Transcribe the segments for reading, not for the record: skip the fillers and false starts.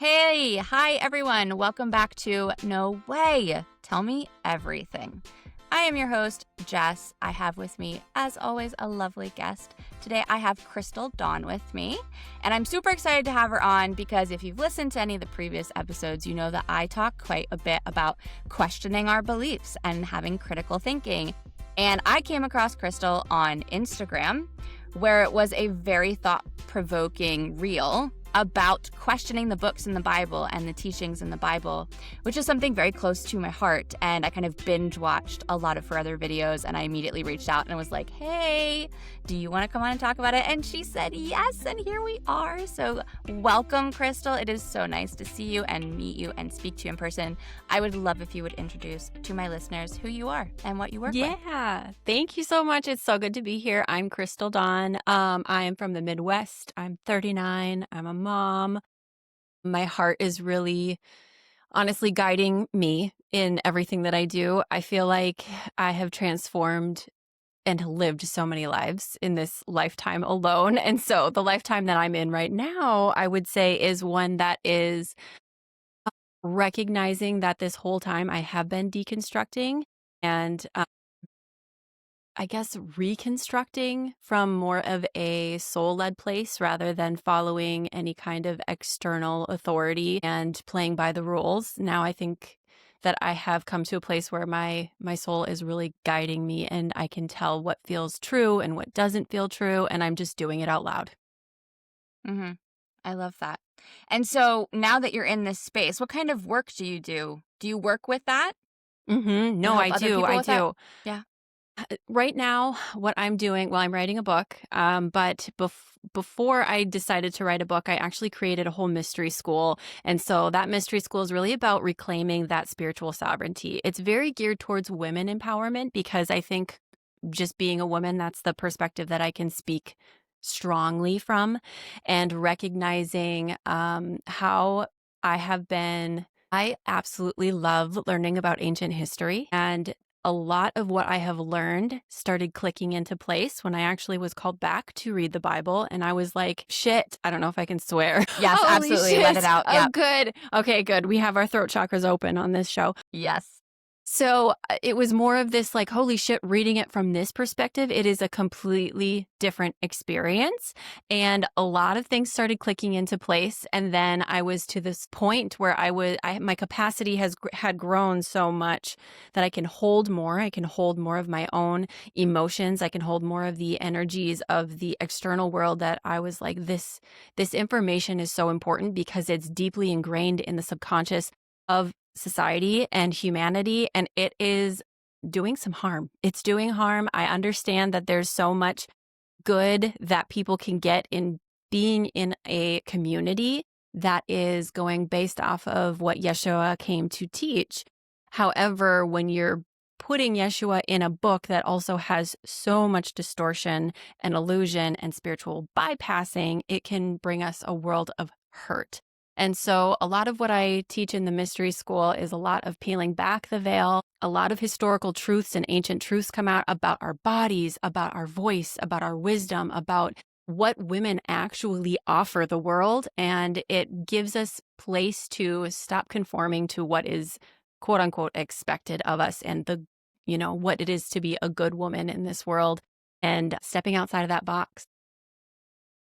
Hey, hi everyone. Welcome back to No Way. Tell Me Everything. I am your host, Jess. I have with me, as always, a lovely guest. Today I have Crystal Dawn with me, and I'm super excited to have her on because if you've listened to any of the previous episodes, you know that I talk quite a bit about questioning our beliefs and having critical thinking. And I came across Crystal on Instagram, where it was a very thought-provoking reel about questioning the books in the Bible and the teachings in the Bible, which is something very close to my heart. And I kind of binge watched a lot of her other videos, and I immediately reached out and was like, hey, do you want to come on and talk about it? And she said yes, and here we are. So welcome, Crystal. It is so nice to see you and meet you and speak to you in person. I would love if you would introduce to my listeners who you are and what you work with. Yeah, thank you so much. It's so good to be here. I'm Crystal Dawn. I am from the Midwest. I'm 39. I'm a mom. My heart is really honestly guiding me in everything that I do. I feel like I have transformed and lived so many lives in this lifetime alone. And so the lifetime that I'm in right now, I would say, is one that is recognizing that this whole time I have been deconstructing and I guess reconstructing from more of a soul-led place rather than following any kind of external authority and playing by the rules. Now I think that I have come to a place where my soul is really guiding me and I can tell what feels true and what doesn't feel true, and I'm just doing it out loud. Mm-hmm. I love that. And so now that you're in this space, what kind of work do you do? Do you work with that? Mm-hmm. No, Help I other do. people I with that? do. Yeah. Right now, what I'm doing, well, I'm writing a book, but before I decided to write a book, I actually created a whole mystery school. And so that mystery school is really about reclaiming that spiritual sovereignty. It's very geared towards women empowerment because I think just being a woman, that's the perspective that I can speak strongly from, and recognizing how I absolutely love learning about ancient history, and a lot of what I have learned started clicking into place when I actually was called back to read the Bible. And I was like, shit, I don't know if I can swear. Yes, Holy absolutely. shit. Let it out. Oh, Yeah. good. Okay, good. We have our throat chakras open on this show. Yes. So it was more of this like, holy shit, reading it from this perspective, it is a completely different experience. And a lot of things started clicking into place. And then I was to this point where my capacity had grown so much that I can hold more. I can hold more of my own emotions. I can hold more of the energies of the external world, that I was like, this information is so important because it's deeply ingrained in the subconscious of society and humanity, and it is doing some harm. It's doing harm. I understand that there's so much good that people can get in being in a community that is going based off of what Yeshua came to teach. However, when you're putting Yeshua in a book that also has so much distortion and illusion and spiritual bypassing, it can bring us a world of hurt. And so a lot of what I teach in the mystery school is a lot of peeling back the veil. A lot of historical truths and ancient truths come out about our bodies, about our voice, about our wisdom, about what women actually offer the world. And it gives us place to stop conforming to what is quote unquote expected of us and what it is to be a good woman in this world, and stepping outside of that box.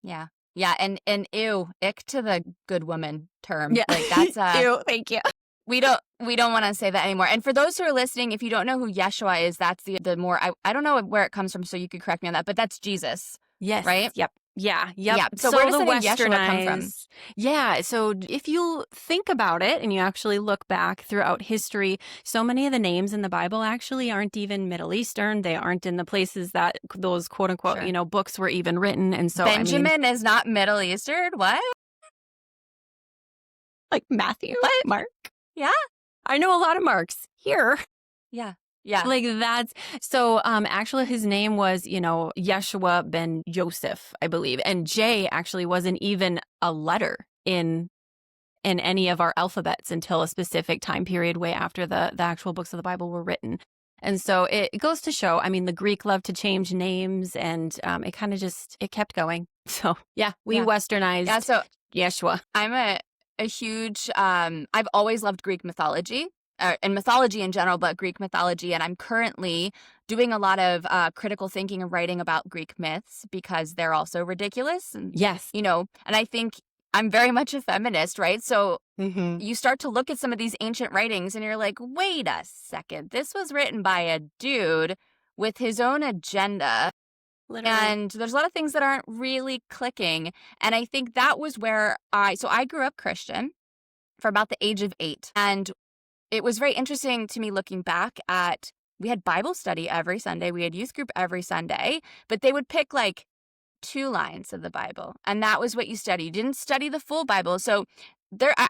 Yeah. Yeah. And ew, ick to the good woman term. Yeah. Like that's Ew, thank you. we don't want to say that anymore. And for those who are listening, if you don't know who Yeshua is, that's the more I don't know where it comes from, so you could correct me on that, but that's Jesus. Yes. Right? Yep. Yeah. Yep. Yeah. So where does the name Yeshua come from? Yeah. So if you think about it and you actually look back throughout history, so many of the names in the Bible actually aren't even Middle Eastern. They aren't in the places that those quote unquote, Sure. books were even written. And so Benjamin is not Middle Eastern? What? Like Matthew? What? Mark? Yeah. I know a lot of Marks here. Yeah. Yeah. Like that's so actually his name was, Yeshua ben Joseph, I believe. And J actually wasn't even a letter in any of our alphabets until a specific time period way after the actual books of the Bible were written. And so it goes to show, the Greek loved to change names, and it kind of it kept going. So yeah, we westernized Yeah, so Yeshua. a huge, I've always loved Greek mythology. And mythology in general, but Greek mythology. And I'm currently doing a lot of critical thinking and writing about Greek myths because they're also ridiculous. And, Yes. and I think I'm very much a feminist, right? So Mm-hmm. you start to look at some of these ancient writings and you're like, wait a second, this was written by a dude with his own agenda. Literally. And there's a lot of things that aren't really clicking. And I think that was where I grew up Christian for about the age of 8. And it was very interesting to me looking back at, we had Bible study every Sunday, we had youth group every Sunday, but they would pick like 2 lines of the Bible, and that was what you studied. You didn't study the full Bible. So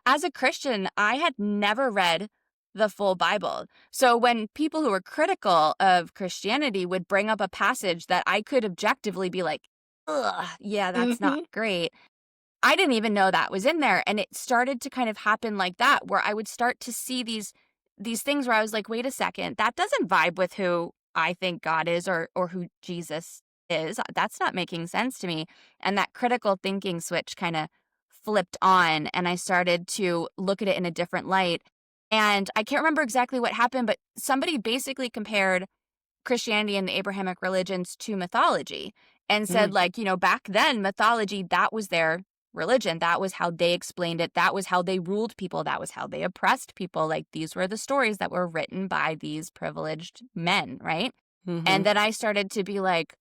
as a Christian, I had never read the full Bible. So when people who were critical of Christianity would bring up a passage that I could objectively be like, ugh, yeah, that's Mm-hmm. not great, I didn't even know that was in there. And it started to kind of happen like that, where I would start to see these things where I was like, wait a second, that doesn't vibe with who I think God is or who Jesus is. That's not making sense to me. And that critical thinking switch kind of flipped on, and I started to look at it in a different light. And I can't remember exactly what happened, but somebody basically compared Christianity and the Abrahamic religions to mythology and said, like, back then, mythology, that was their religion. That was how they explained it. That was how they ruled people. That was how they oppressed people. Like, these were the stories that were written by these privileged men, right? Mm-hmm. And then I started to be like,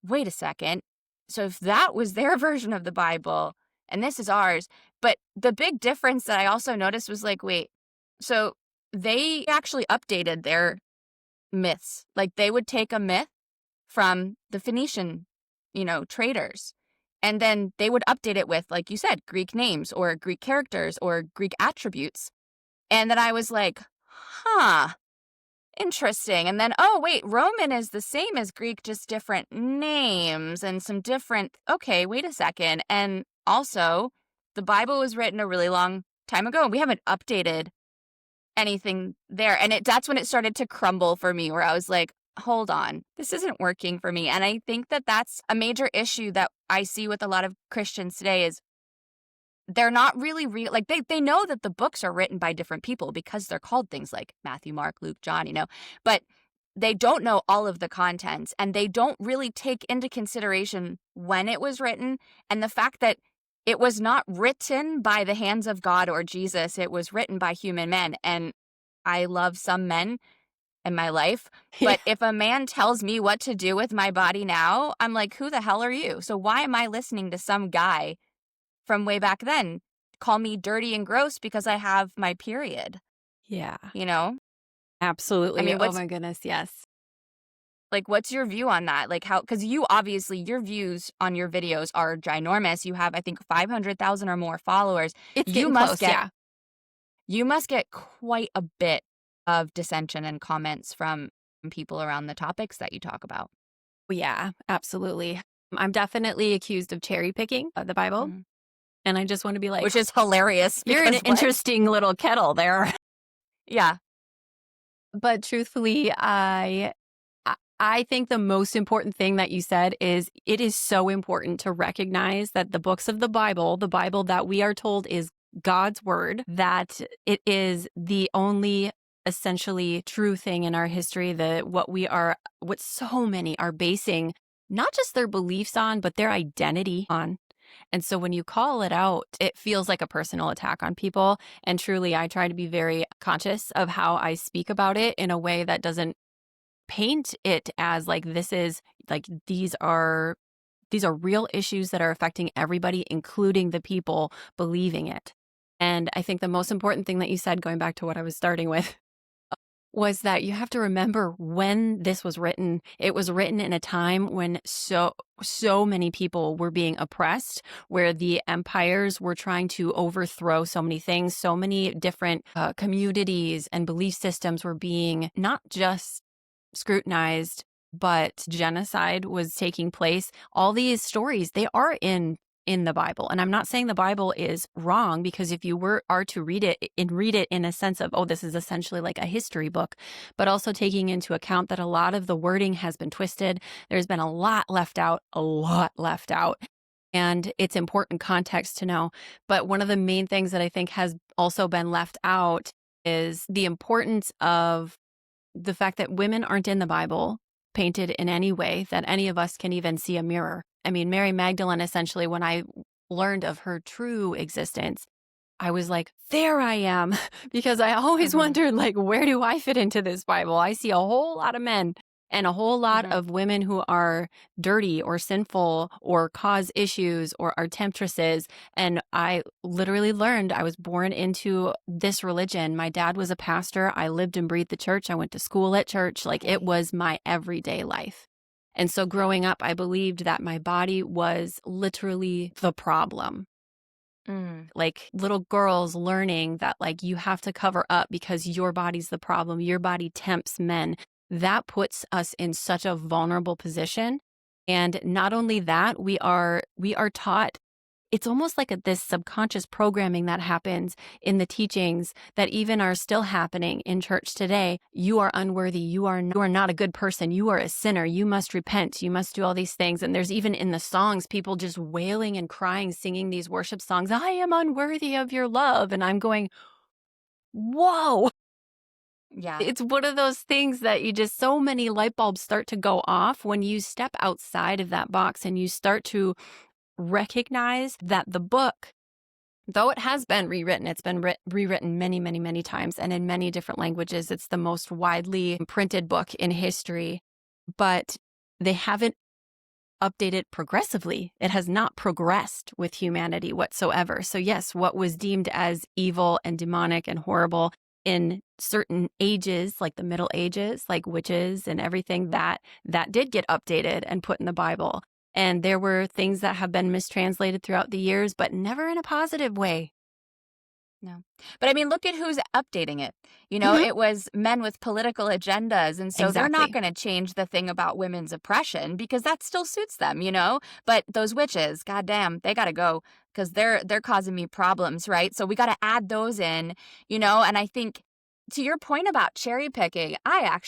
wait a second. So if that was their version of the Bible and this is ours, but the big difference that I also noticed was like, wait, so they actually updated their myths. Like, they would take a myth from the Phoenician, traders, and then they would update it with, like you said, Greek names or Greek characters or Greek attributes. And then I was like, huh, interesting. And then, oh, wait, Roman is the same as Greek, just different names and some different, okay, wait a second. And also, the Bible was written a really long time ago, and we haven't updated anything there. And that's when it started to crumble for me, where I was like, hold on, this isn't working for me. And I think that that's a major issue that I see with a lot of Christians today is they're not really real. Like, they know that the books are written by different people because they're called things like Matthew, Mark, Luke, John, but they don't know all of the contents, and they don't really take into consideration when it was written and the fact that it was not written by the hands of God or Jesus. It was written by human men. And I love some men in my life, but if a man tells me what to do with my body now, I'm like, who the hell are you? So why am I listening to some guy from way back then call me dirty and gross because I have my period? Yeah. I Absolutely. mean, Oh my goodness, yes. Like, what's your view on that? Like, how, because you obviously, your views on your videos are ginormous. You have, I think, 500,000 or more followers. It's getting close, yeah. You must get quite a bit of dissension and comments from people around the topics that you talk about. Yeah, absolutely. I'm definitely accused of cherry picking the Bible. Mhm. And I just want to be like, Which is hilarious. you're an because what? interesting little kettle there. Yeah. But truthfully, I think the most important thing that you said is it is so important to recognize that the books of the Bible that we are told is God's word, that it is the only essentially true thing in our history, what so many are basing not just their beliefs on, but their identity on. And so when you call it out, it feels like a personal attack on people. And truly, I try to be very conscious of how I speak about it in a way that doesn't paint it as like this is like these are real issues that are affecting everybody, including the people believing it. And I think the most important thing that you said, going back to what I was starting with, was that you have to remember when this was written. It was written in a time when so many people were being oppressed, where the empires were trying to overthrow so many things, so many different communities and belief systems were being not just scrutinized, but genocide was taking place. All these stories, they are in the Bible. And I'm not saying the Bible is wrong, because if you are to read it in a sense of, oh, this is essentially like a history book, but also taking into account that a lot of the wording has been twisted. There's been a lot left out. and it's important context to know. But one of the main things that I think has also been left out is the importance of the fact that women aren't in the Bible painted in any way that any of us can even see a mirror. I mean, Mary Magdalene, essentially, when I learned of her true existence, I was like, there I am, because I always wondered, like, where do I fit into this Bible? I see a whole lot of men and a whole lot of women who are dirty or sinful or cause issues or are temptresses. And I literally learned I was born into this religion. My dad was a pastor. I lived and breathed the church. I went to school at church. Like, it was my everyday life. And so growing up, I believed that my body was literally the problem. Like little girls learning that like you have to cover up because your body's the problem. Your body tempts men. That puts us in such a vulnerable position. And not only that, we are taught, it's almost like this subconscious programming that happens in the teachings that even are still happening in church today. You are unworthy. You are not a good person. You are a sinner. You must repent. You must do all these things. And there's even in the songs, people just wailing and crying, singing these worship songs. I am unworthy of your love. And I'm going, whoa. Yeah. It's one of those things that you just, so many light bulbs start to go off when you step outside of that box and you start to recognize that the book, though it has been rewritten, it's been rewritten many, many, many times and in many different languages. It's the most widely printed book in history, but they haven't updated progressively. It has not progressed with humanity whatsoever. So yes, what was deemed as evil and demonic and horrible in certain ages, like the Middle Ages, like witches and everything, that did get updated and put in the Bible. And there were things that have been mistranslated throughout the years, but never in a positive way. No. But I mean, look at who's updating it. You know, it was men with political agendas. And so they're not Exactly. going to change the thing about women's oppression because that still suits them, you know? But those witches, goddamn, they got to go because they're causing me problems, right? So we got to add those in, you know? And I think to your point about cherry picking, I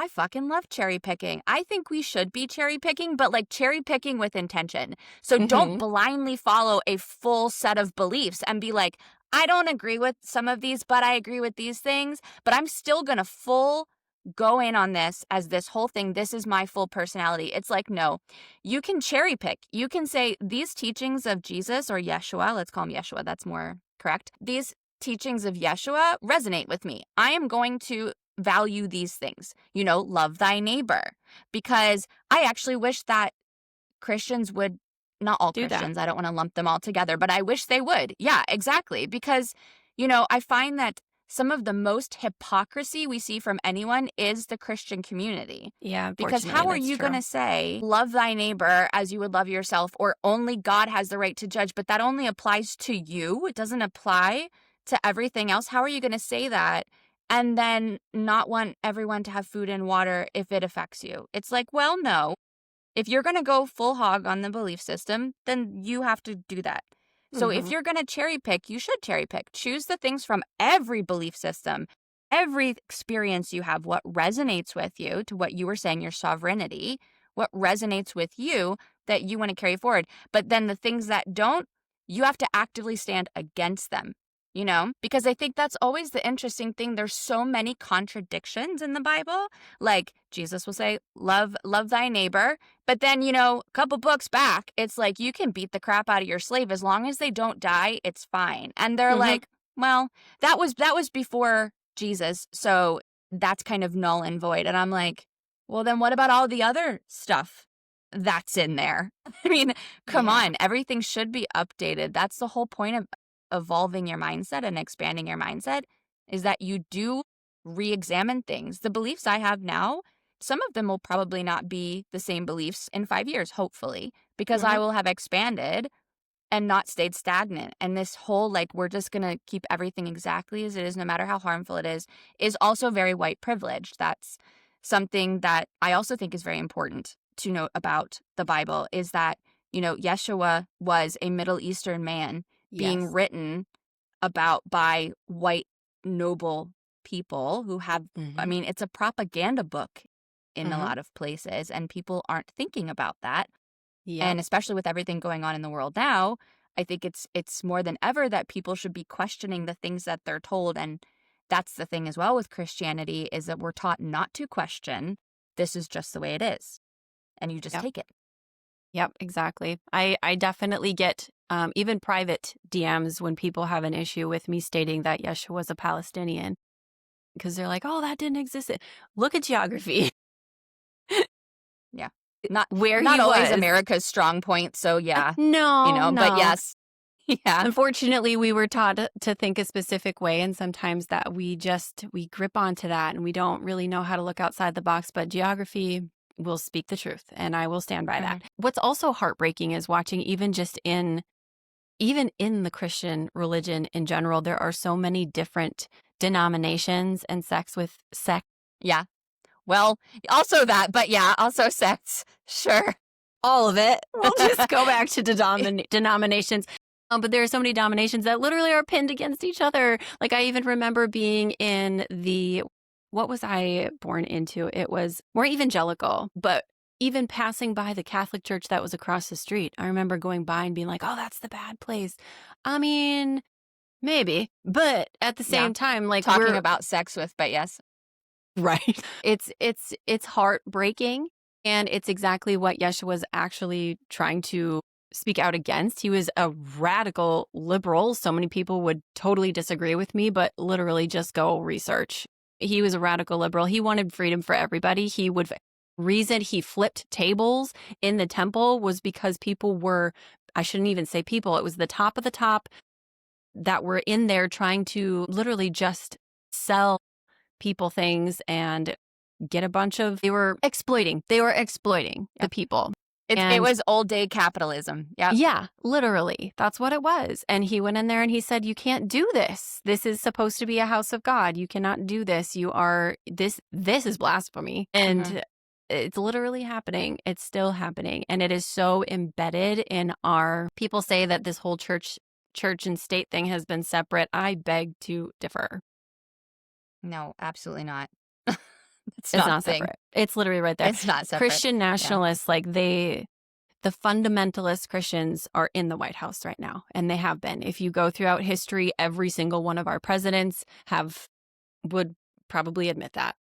fucking love cherry picking. I think we should be cherry picking, but like cherry picking with intention. So don't blindly follow a full set of beliefs and be like, I don't agree with some of these, but I agree with these things. But I'm still going to full go in on this as this whole thing. This is my full personality. It's like, no, you can cherry pick. You can say these teachings of Jesus or Yeshua, let's call him Yeshua, that's more correct. These teachings of Yeshua resonate with me. I am going to value these things, you know, love thy neighbor, because I actually wish that Christians would, not all Do that. Christians, I don't want to lump them all together, but I wish they would. Yeah, exactly. Because, you know, I find that some of the most hypocrisy we see from anyone is the Christian community. Yeah, Because how are you going to say, love thy neighbor as you would love yourself, or only God has the right to judge, but that only applies to you? It doesn't apply to everything else. How are you going to say that and then not want everyone to have food and water if it affects you? It's like, well, no. If you're going to go full hog on the belief system, then you have to do that. So if you're going to cherry pick, you should cherry pick. Choose the things from every belief system, every experience you have, what resonates with you, to what you were saying, your sovereignty, what resonates with you that you want to carry forward. But then the things that don't, you have to actively stand against them. You know, because I think that's always the interesting thing. There's so many contradictions in the Bible. Like Jesus will say, love thy neighbor. But then, you know, a couple books back, it's like you can beat the crap out of your slave as long as they don't die, it's fine. And they're like, well, that was before Jesus. So that's kind of null and void. And I'm like, well, then what about all the other stuff that's in there? I mean, come on, everything should be updated. That's the whole point of evolving your mindset and expanding your mindset, is that you do re-examine things. The beliefs I have now, some of them will probably not be the same beliefs in 5 years, hopefully, because I will have expanded and not stayed stagnant. And this whole, like, we're just going to keep everything exactly as it is, no matter how harmful it is also very white privileged. That's something that I also think is very important to note about the Bible, is that, you know, Yeshua was a Middle Eastern man being written about by white noble people who have, I mean, it's a propaganda book in a lot of places, and people aren't thinking about that. Yep. And especially with everything going on in the world now, I think it's more than ever that people should be questioning the things that they're told. And that's the thing as well with Christianity, is that we're taught not to question. This is just the way it is. And you just Yep. take it. Yep, exactly. I definitely get even private DMs when people have an issue with me stating that Yeshua was a Palestinian, because they're like, oh, that didn't exist. Look at geography. Yeah. Not Where not he always was. America's strong point. So yeah, No, but no. yes. Yeah. Unfortunately, we were taught to think a specific way, and sometimes that we grip onto that and we don't really know how to look outside the box, but geography will speak the truth, and I will stand by that. What's also heartbreaking is watching even in the Christian religion in general, there are so many different denominations and sects. Yeah. Well, also that, but yeah, also sex. Sure. All of it. We'll just go back to denominations. But there are so many denominations that literally are pinned against each other. Like, I even remember being in what was I born into? It was more evangelical, but even passing by the Catholic church that was across the street, I remember going by and being like, oh, that's the bad place. I mean, maybe, but at the same time, like, talking about sex with, but yes. Right. It's heartbreaking, and it's exactly what Yeshua was actually trying to speak out against. He was a radical liberal. So many people would totally disagree with me, but literally just go research. He was a radical liberal. He wanted freedom for everybody. Reason he flipped tables in the temple was because people were, I shouldn't even say people, it was the top of the top that were in there trying to literally just sell people things and get they were exploiting the people. It was old day capitalism. Yep. Yeah, literally. That's what it was. And he went in there and he said, you can't do this. This is supposed to be a house of God. You cannot do this. This is blasphemy. And it's literally happening. It's still happening. And it is so embedded in people say that this whole church and state thing has been separate. I beg to differ. No, absolutely not. It's not separate. It's literally right there. It's not separate. Christian nationalists, the fundamentalist Christians are in the White House right now, and they have been. If you go throughout history, every single one of our presidents would probably admit that.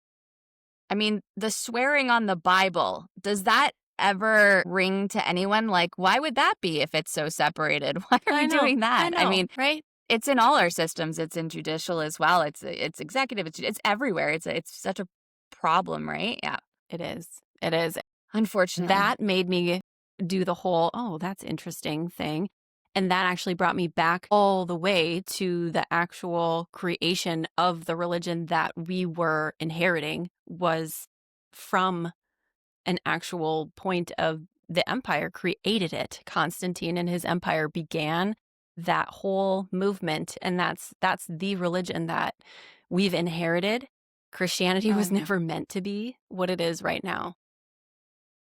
I mean, the swearing on the Bible, does that ever ring to anyone? Like, why would that be if it's so separated? Why are we doing that? I mean, right? It's in all our systems. It's in judicial as well. It's executive. It's everywhere. It's such a problem, right? Yeah. It is. Unfortunately. That made me do the whole, oh, that's interesting thing. And that actually brought me back all the way to the actual creation of the religion that we were inheriting was from an actual point of the empire created it. Constantine and his empire began that whole movement. And that's the religion that we've inherited. Christianity was never meant to be what it is right now.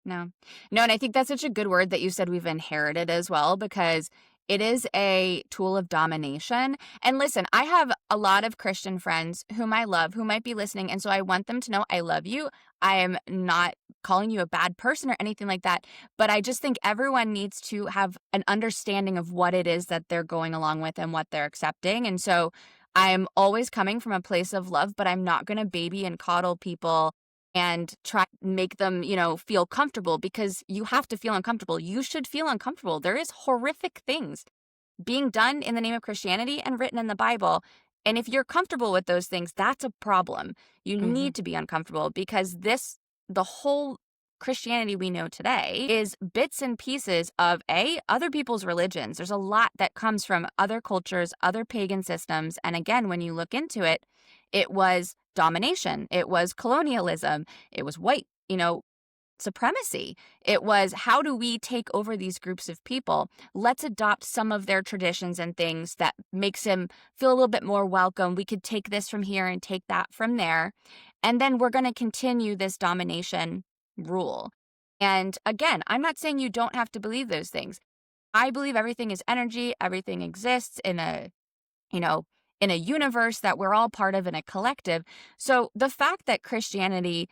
No. And I think that's such a good word that you said we've inherited as well, because it is a tool of domination. And listen, I have a lot of Christian friends whom I love, who might be listening. And so I want them to know I love you. I am not calling you a bad person or anything like that. But I just think everyone needs to have an understanding of what it is that they're going along with and what they're accepting. And so I'm always coming from a place of love, but I'm not going to baby and coddle people and try to make them, feel comfortable, because you have to feel uncomfortable. You should feel uncomfortable. There is horrific things being done in the name of Christianity and written in the Bible. And if you're comfortable with those things, that's a problem. You need to be uncomfortable, because the whole Christianity we know today is bits and pieces of other people's religions. There's a lot that comes from other cultures, other pagan systems. And again, when you look into it, it was domination. It was colonialism. It was white, supremacy. It was, how do we take over these groups of people? Let's adopt some of their traditions and things that makes them feel a little bit more welcome. We could take this from here and take that from there. And then we're going to continue this domination rule. And again, I'm not saying you don't have to believe those things. I believe everything is energy. Everything exists in a universe that we're all part of, in a collective. So the fact that Christianity,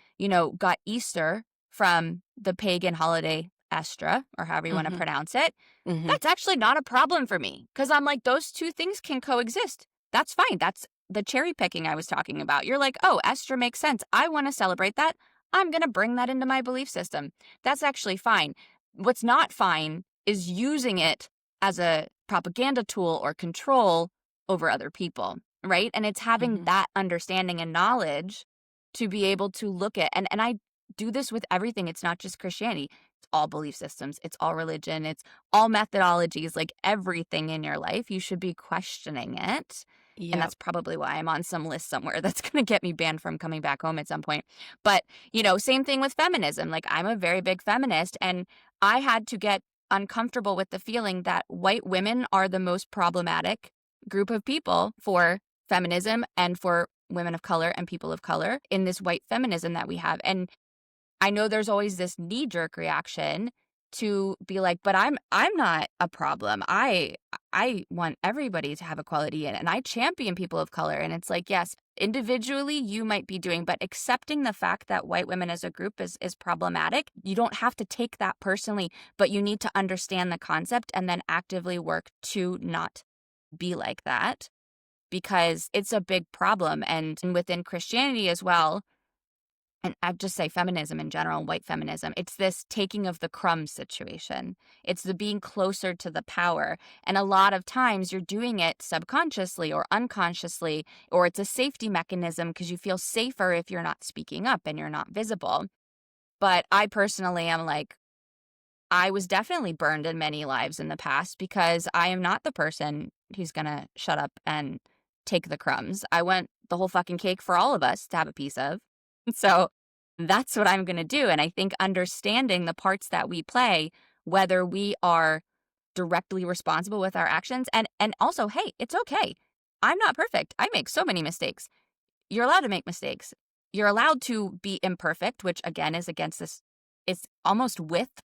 got Easter from the pagan holiday Estra, or however you want to Mm-hmm. pronounce it, Mm-hmm. that's actually not a problem for me. Because I'm like, those two things can coexist. That's fine. That's the cherry picking I was talking about. You're like, oh, Estra makes sense. I want to celebrate that. I'm going to bring that into my belief system. That's actually fine. What's not fine is using it as a propaganda tool or control over other people, right? And it's having Mm-hmm. that understanding and knowledge to be able to look at, and I do this with everything. It's not just Christianity. It's all belief systems. It's all religion. It's all methodologies, like everything in your life. You should be questioning it. And Yep. that's probably why I'm on some list somewhere that's going to get me banned from coming back home at some point. But, same thing with feminism. Like, I'm a very big feminist, and I had to get uncomfortable with the feeling that white women are the most problematic group of people for feminism and for women of color and people of color in this white feminism that we have. And I know there's always this knee-jerk reaction to be like, but I'm not a problem. I want everybody to have equality, and I champion people of color. And it's like, yes, individually you might be doing, but accepting the fact that white women as a group is problematic, you don't have to take that personally, but you need to understand the concept and then actively work to not be like that, because it's a big problem. And within Christianity as well, and I'd just say feminism in general, white feminism, it's this taking of the crumbs situation. It's the being closer to the power. And a lot of times you're doing it subconsciously or unconsciously, or it's a safety mechanism because you feel safer if you're not speaking up and you're not visible. But I personally am like, I was definitely burned in many lives in the past because I am not the person who's going to shut up and take the crumbs. I want the whole fucking cake for all of us to have a piece of. So that's what I'm going to do. And I think understanding the parts that we play, whether we are directly responsible with our actions, and also, hey, it's okay. I'm not perfect. I make so many mistakes. You're allowed to make mistakes. You're allowed to be imperfect, which again is against this. It's almost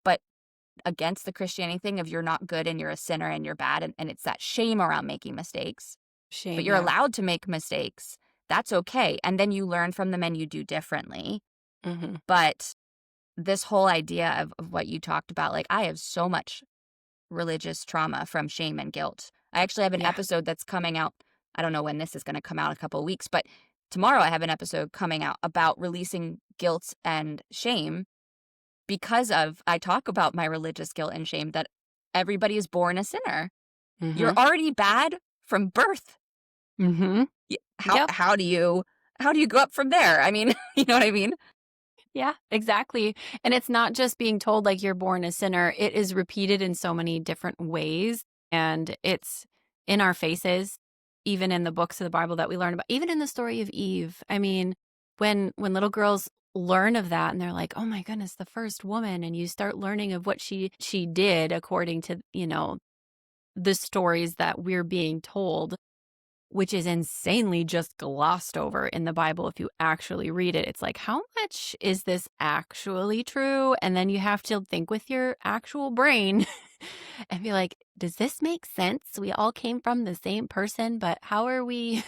but against the Christianity thing of you're not good and you're a sinner and you're bad. And it's that shame around making mistakes. But Shame. you're Yeah. allowed to make mistakes. That's okay. And then you learn from them and you do differently. Mm-hmm. But this whole idea of what you talked about, like, I have so much religious trauma from shame and guilt. I actually have an Yeah. episode that's coming out. I don't know when this is going to come out, a couple of weeks, but tomorrow I have an episode coming out about releasing guilt and shame because I talk about my religious guilt and shame that everybody is born a sinner. You're Mm-hmm. already bad from birth. Mm-hmm. How Yep. how do you go up from there? I mean, you know what I mean? Yeah, exactly. And it's not just being told like you're born a sinner. It is repeated in so many different ways. And it's in our faces, even in the books of the Bible that we learn about, even in the story of Eve. I mean, when little girls learn of that and they're like, oh my goodness, the first woman, and you start learning of what she did according to, the stories that we're being told, which is insanely just glossed over in the Bible if you actually read it. It's like, how much is this actually true? And then you have to think with your actual brain and be like, does this make sense? We all came from the same person, but how are we?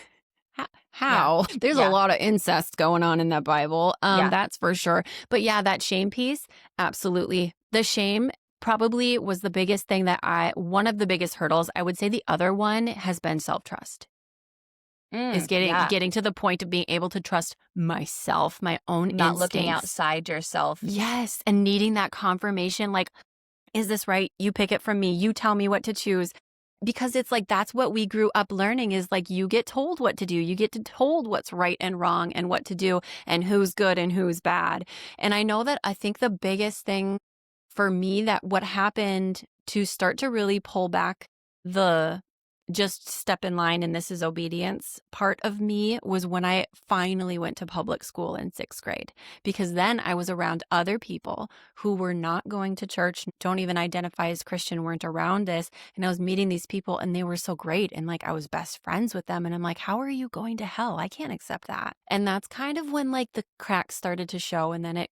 Yeah. How? There's a Yeah. lot of incest going on in that Bible. Yeah. That's for sure. But yeah, that shame piece, absolutely. The shame probably was the biggest thing one of the biggest hurdles. I would say the other one has been self-trust, is Yeah. getting to the point of being able to trust myself, my own Not looking instincts. outside yourself. Yes, and needing that confirmation, like, is this right? You pick it from me. You tell me what to choose. Because it's like, that's what we grew up learning, is like, you get told what to do. You get told what's right and wrong and what to do and who's good and who's bad. And I think the biggest thing for me, that what happened to start to really pull back the just step in line and this is obedience part of me, was when I finally went to public school in 6th grade, because then I was around other people who were not going to church, don't even identify as Christian, weren't around this. And I was meeting these people and they were so great. And like, I was best friends with them. And I'm like, how are you going to hell? I can't accept that. And that's kind of when like the cracks started to show. And then it,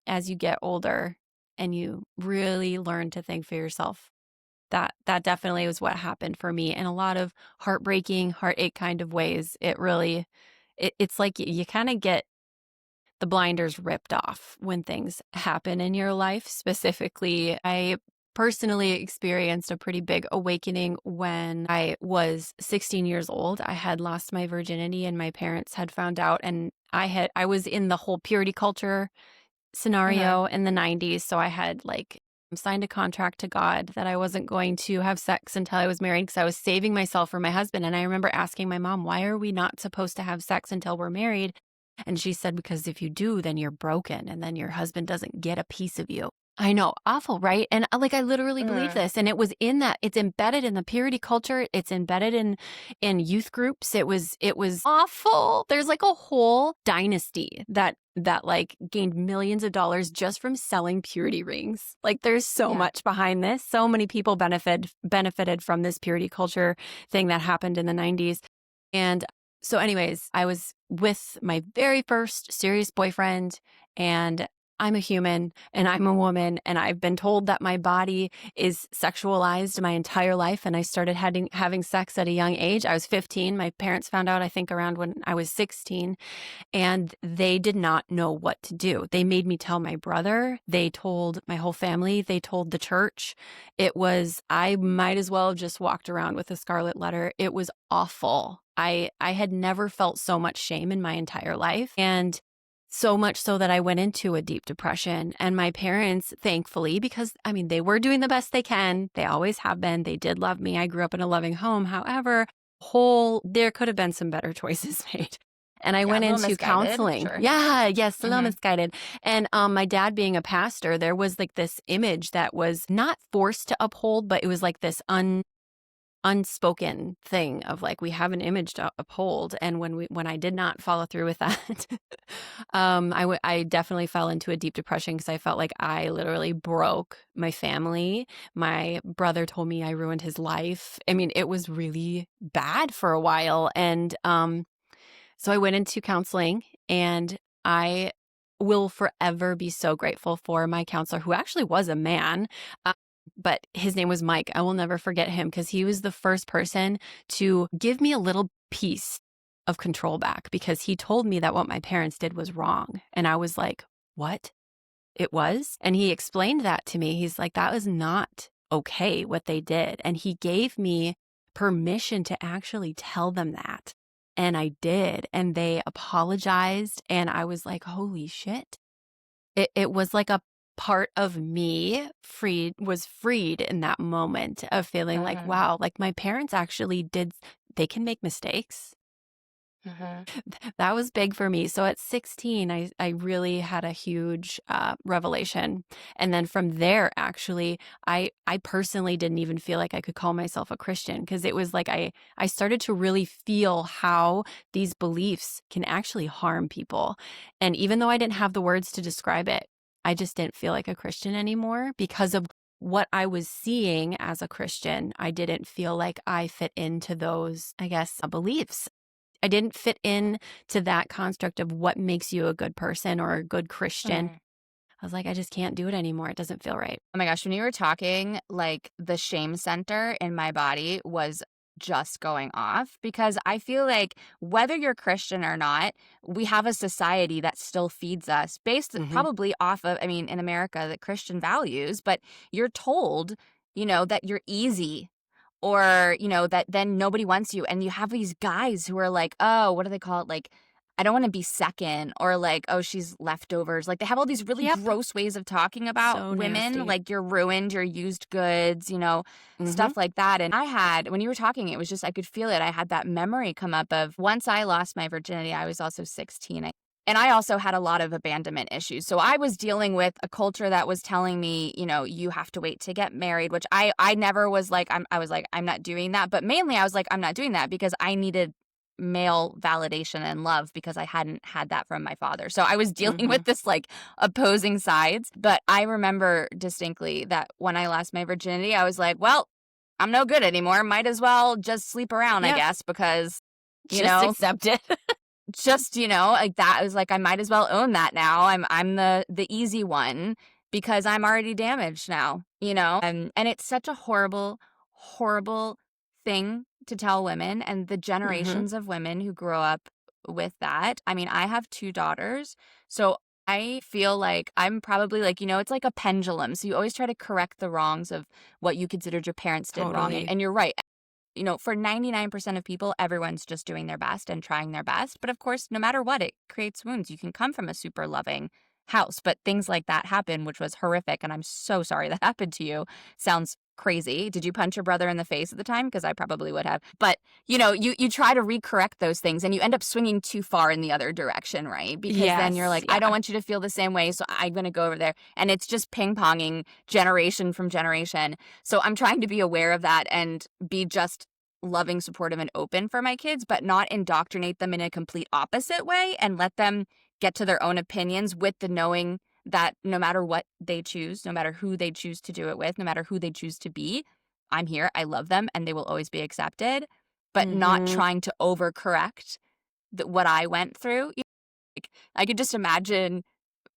as you get older and you really learn to think for yourself, that definitely was what happened for me in a lot of heartbreaking, heartache kind of ways. It really, it's like you kind of get the blinders ripped off when things happen in your life. Specifically, I personally experienced a pretty big awakening when I was 16 years old. I had lost my virginity and my parents had found out, and I was in the whole purity culture Mhm. scenario in the 90s. So I had like signed a contract to God that I wasn't going to have sex until I was married because I was saving myself for my husband. And I remember asking my mom, why are we not supposed to have sex until we're married? And she said, because if you do, then you're broken and then your husband doesn't get a piece of you. I know, awful, right? And like I literally believe Mhm. this, and it was in that. It's embedded in the purity culture. It's embedded in youth groups. It was awful. There's like a whole dynasty that like gained millions of dollars just from selling purity rings. Like there's so Yeah. much behind this. So many people benefited from this purity culture thing that happened in the 90s. And so anyways, I was with my very first serious boyfriend, and I'm a human and I'm a woman, and I've been told that my body is sexualized my entire life. And I started having sex at a young age. I was 15. My parents found out, I think, around when I was 16, and they did not know what to do. They made me tell my brother. They told my whole family. They told the church. I might as well have just walked around with a scarlet letter. It was awful. I had never felt so much shame in my entire life. And so much so that I went into a deep depression. And my parents, thankfully, because I mean, they were doing the best they can. They always have been. They did love me. I grew up in a loving home. However, there could have been some better choices made. And I Yeah, a went little into misguided, counseling. sure. Yeah, yes, a little Mhm. misguided. And my dad being a pastor, there was like this image that was not forced to uphold, but it was like this unspoken thing of like, we have an image to uphold. And when I did not follow through with that, I definitely fell into a deep depression because I felt like I literally broke my family. My brother told me I ruined his life. I mean, it was really bad for a while. And so I went into counseling, and I will forever be so grateful for my counselor, who actually was a man. But his name was Mike. I will never forget him because he was the first person to give me a little piece of control back, because he told me that what my parents did was wrong. And I was like, what? It was? And he explained that to me. He's like, that was not okay what they did. And he gave me permission to actually tell them that. And I did. And they apologized. And I was like, holy shit. It was like a part of me was freed in that moment of feeling like, Mhm. wow, like my parents actually they can make mistakes. Mhm. That was big for me. So at 16, I really had a huge revelation. And then from there, actually, I personally didn't even feel like I could call myself a Christian, because it was like I started to really feel how these beliefs can actually harm people. And even though I didn't have the words to describe it, I just didn't feel like a Christian anymore because of what I was seeing as a Christian. I didn't feel like I fit into those, I guess, beliefs. I didn't fit in to that construct of what makes you a good person or a good Christian. Mhm. I was like, I just can't do it anymore. It doesn't feel right. Oh my gosh, when you were talking, like the shame center in my body was just going off, because I feel like whether you're Christian or not, we have a society that still feeds us based Hmm. probably off of, I mean, in America, the Christian values, but you're told, that you're easy, or, that then nobody wants you. And you have these guys who are like, oh, what do they call it? Like, I don't want to be second, or like, oh, she's leftovers. Like, they have all these really Yep. gross ways of talking about So women, nasty. like you're ruined, you're used goods, Hmm. stuff like that. And when you were talking, it was just, I could feel it. I had that memory come up of once I lost my virginity, I was also 16. And I also had a lot of abandonment issues. So I was dealing with a culture that was telling me, you have to wait to get married, which I never was like, I was like, I'm not doing that. But mainly I was like, I'm not doing that because I needed male validation and love, because I hadn't had that from my father. So I was dealing Hmm. with this like opposing sides. But I remember distinctly that when I lost my virginity, I was like, well, I'm no good anymore. Might as well just sleep around, I Yep. guess, because, you Just know, accept it. just, like that. I was like, I might as well own that now. I'm the easy one because I'm already damaged now, and it's such a horrible, horrible thing to tell women, and the Hmm. generations of women who grow up with that. I mean, I have 2 daughters, so I feel like I'm probably like, it's like a pendulum. So you always try to correct the wrongs of what you considered your parents did wrong. And, Totally. and you're right. For 99% of people, everyone's just doing their best and trying their best. But of course, no matter what, it creates wounds. You can come from a super loving house, but things like that happen, which was horrific. And I'm so sorry that happened to you. Sounds crazy. Did you punch your brother in the face at the time? Because I probably would have. But, you try to recorrect those things and you end up swinging too far in the other direction, right? Because then you're Yes. like, I don't Yeah. want you to feel the same way. So I'm going to go over there. And it's just ping ponging generation from generation. So I'm trying to be aware of that and be just loving, supportive, and open for my kids, but not indoctrinate them in a complete opposite way and let them get to their own opinions with the knowing that no matter what they choose, no matter who they choose to do it with, no matter who they choose to be, I'm here, I love them, and they will always be accepted, but not Mm-hmm. trying to overcorrect what I went through. Like, I could just imagine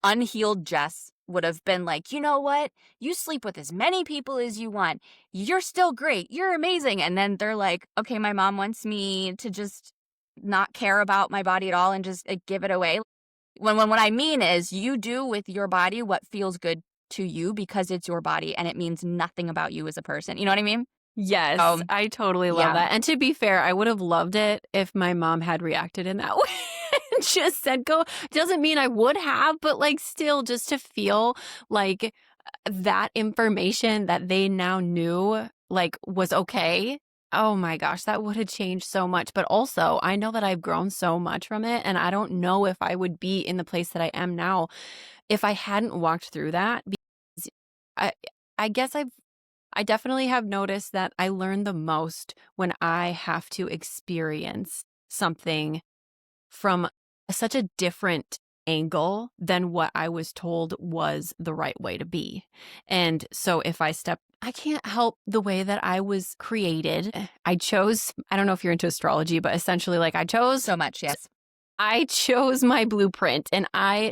unhealed Jess would have been like, you know what? You sleep with as many people as you want. You're still great. You're amazing. And then they're like, okay, my mom wants me to just not care about my body at all and just give it away. When what I mean is you do with your body what feels good to you because it's your body and it means nothing about you as a person. You know what I mean? Yes, I totally love Yeah. that. And to be fair, I would have loved it if my mom had reacted in that way and just said go. Doesn't mean I would have, but like still just to feel like that information that they now knew like was okay. Oh my gosh, that would have changed so much. But also, I know that I've grown so much from it. And I don't know if I would be in the place that I am now if I hadn't walked through that. Because I, I guess I definitely have noticed that I learn the most when I have to experience something from such a different angle than what I was told was the right way to be. And so if I can't help the way that I was created. I don't know if you're into astrology, but essentially like So much, yes. I chose my blueprint and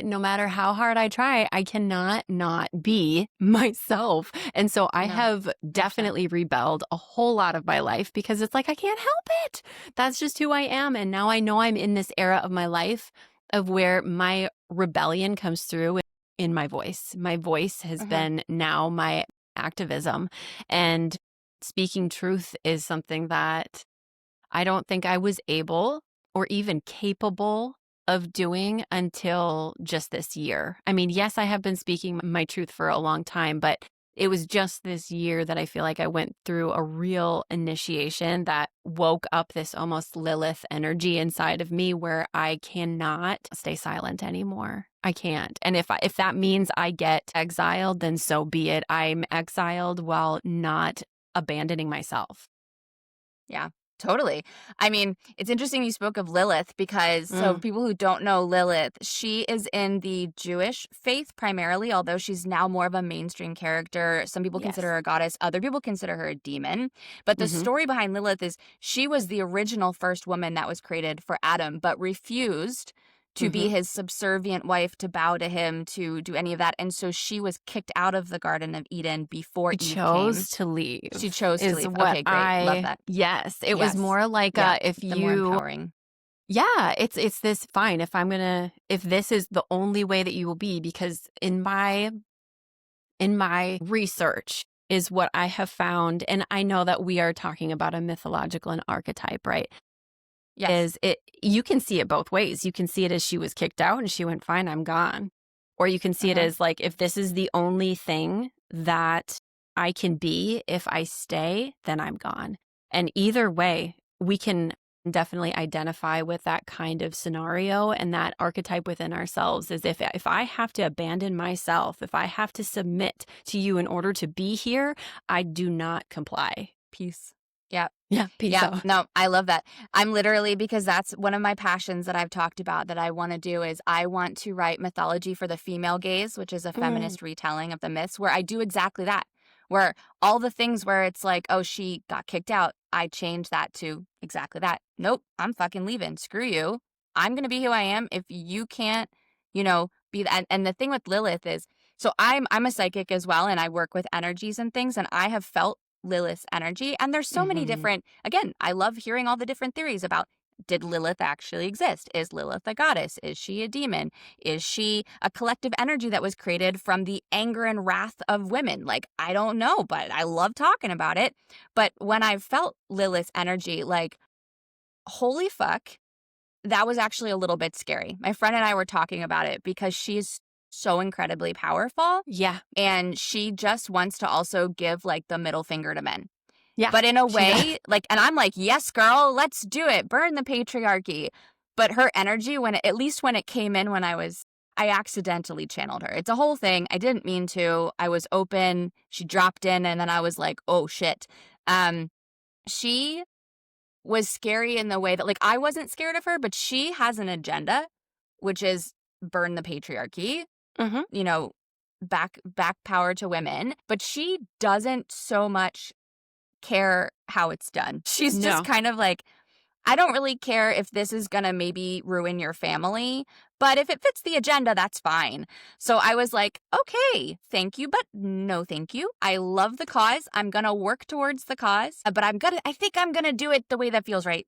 no matter how hard I try, I cannot not be myself. And so I No, have 100%. definitely rebelled a whole lot of my life because it's like, I can't help it. That's just who I am. And now I know I'm in this era of my life of where my rebellion comes through in my voice. My voice has been now my activism. And speaking truth is something that I don't think I was able or even capable of doing until just this year. I mean, yes, I have been speaking my truth for a long time, but it was just this year that I feel like I went through a real initiation that woke up this almost Lilith energy inside of me where I cannot stay silent anymore. I can't. And if that means I get exiled, then so be it. I'm exiled while not abandoning myself. Yeah, totally. I mean, it's interesting you spoke of Lilith because, so Mm, people who don't know Lilith, she is in the Jewish faith primarily, although she's now more of a mainstream character. Some people consider yes. her a goddess, other people consider her a demon. But the Hmm. story behind Lilith is she was the original first woman that was created for Adam, but refused to be Hmm. his subservient wife, to bow to him, to do any of that. And so she was kicked out of the Garden of Eden before She Eve came. chose to She leave chose to is leave. what Okay, great. Love that. yes, it was Yes. more like Yeah, if the more you, empowering. yeah, it's this fine if this is the only way that you will be, because in my research is what I have found, and I know that we are talking about a mythological and archetype, right? Yes. Is it you can see it both ways. You can see it as she was kicked out and she went, fine, I'm gone. Or you can see it Uh-huh. as like, if this is the only thing that I can be, if I stay, then I'm gone. And either way, we can definitely identify with that kind of scenario, and that archetype within ourselves is if I have to abandon myself, if I have to submit to you in order to be here, I do not comply. Peace. Yeah. Yeah, peace Yeah. out. No, I love that. I'm literally, because that's one of my passions that I've talked about that I want to do, is I want to write mythology for the female gaze, which is a Mm. feminist retelling of the myths, where I do exactly that, where all the things where it's like, oh, she got kicked out, I change that to exactly that. Nope, I'm fucking leaving. Screw you. I'm going to be who I am. If you can't, be that. And the thing with Lilith is, so I'm a psychic as well, and I work with energies and things, and I have felt Lilith's energy. And there's so many Hmm. different, again, I love hearing all the different theories about Did Lilith actually exist? Is Lilith a goddess? Is she a demon? Is she a collective energy that was created from the anger and wrath of women? Like, I don't know, but I love talking about it. But when I felt Lilith's energy, like, holy fuck, that was actually a little bit scary. My friend and I were talking about it because she's so incredibly powerful. Yeah. And she just wants to also give like the middle finger to men. Yeah. But in a she way, does. like, and I'm like, yes, girl, let's do it. Burn the patriarchy. But her energy, at least when it came in, I accidentally channeled her. It's a whole thing. I didn't mean to. I was open. She dropped in, and then I was like, oh shit. She was scary in the way that, like, I wasn't scared of her, but she has an agenda, which is burn the patriarchy. Mm-hmm. You know, back power to women. But she doesn't so much care how it's done. She's just kind of like, I don't really care if this is gonna maybe ruin your family, but if it fits the agenda, that's fine. So I was like, okay, thank you, but no thank you. I love the cause. I'm gonna work towards the cause, but I think I'm gonna do it the way that feels right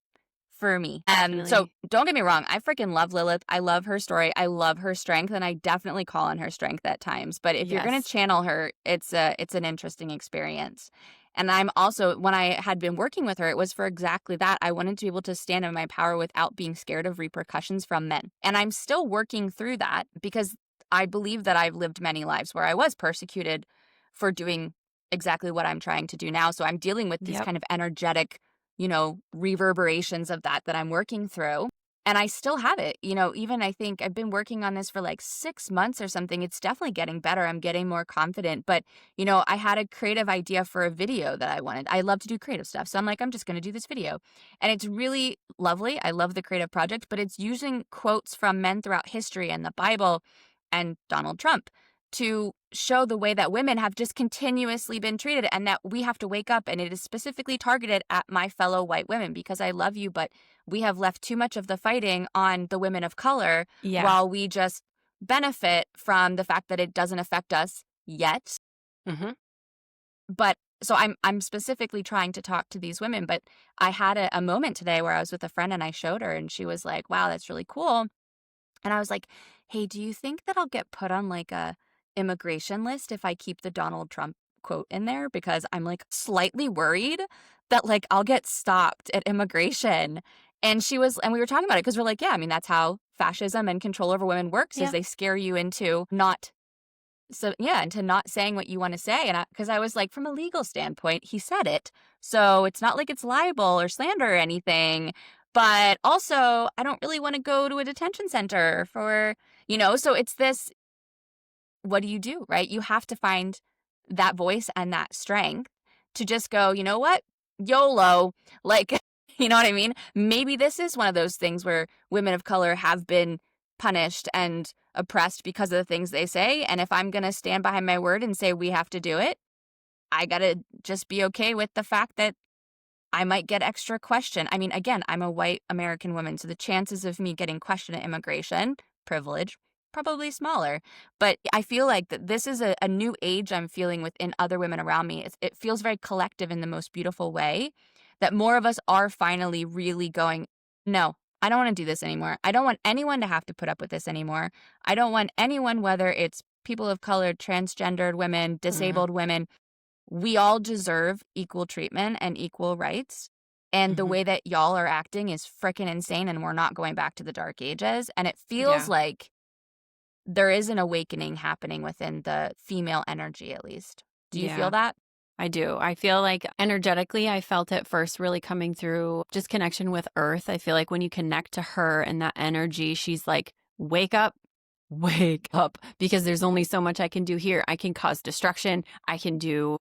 for me. So don't get me wrong, I freaking love Lilith. I love her story. I love her strength, and I definitely call on her strength at times. But if you're gonna channel her, it's an interesting experience. And I'm also, when I had been working with her, it was for exactly that. I wanted to be able to stand in my power without being scared of repercussions from men. And I'm still working through that because I believe that I've lived many lives where I was persecuted for doing exactly what I'm trying to do now. So I'm dealing with these kind of energetic, reverberations of that I'm working through. And I still have it, even I think I've been working on this for like 6 months or something. It's definitely getting better. I'm getting more confident. But, I had a creative idea for a video that I wanted. I love to do creative stuff. So I'm like, I'm just going to do this video. And it's really lovely. I love the creative project, but it's using quotes from men throughout history and the Bible and Donald Trump to show the way that women have just continuously been treated, and that we have to wake up. And it is specifically targeted at my fellow white women because I love you, but we have left too much of the fighting on the women of color while we just benefit from the fact that it doesn't affect us yet. Mm-hmm. But so I'm specifically trying to talk to these women, but I had a moment today where I was with a friend and I showed her and she was like, wow, that's really cool. And I was like, hey, do you think that I'll get put on like a immigration list if I keep the Donald Trump quote in there? Because I'm like slightly worried that like I'll get stopped at immigration. And we were talking about it because we're like, yeah, I mean, that's how fascism and control over women works is they scare you into not saying what you want to say. And because I was like, from a legal standpoint, he said it. So it's not like it's libel or slander or anything. But also, I don't really want to go to a detention center for, so it's this, what do you do, right? You have to find that voice and that strength to just go, you know what? YOLO. Like, you know what I mean? Maybe this is one of those things where women of color have been punished and oppressed because of the things they say. And if I'm going to stand behind my word and say we have to do it, I got to just be okay with the fact that I might get extra question. I mean, again, I'm a white American woman, so the chances of me getting questioned at immigration, privilege, probably smaller. But I feel like that this is a new age I'm feeling within other women around me. It feels very collective in the most beautiful way, that more of us are finally really going, no, I don't want to do this anymore. I don't want anyone to have to put up with this anymore. I don't want anyone, whether it's people of color, transgendered women, disabled women, we all deserve equal treatment and equal rights. And the way that y'all are acting is freaking insane, and we're not going back to the dark ages. And it feels like there is an awakening happening within the female energy, at least. Do you feel that? I do. I feel like energetically, I felt it first really coming through just connection with Earth. I feel like when you connect to her and that energy, she's like, wake up, because there's only so much I can do here. I can cause destruction. I do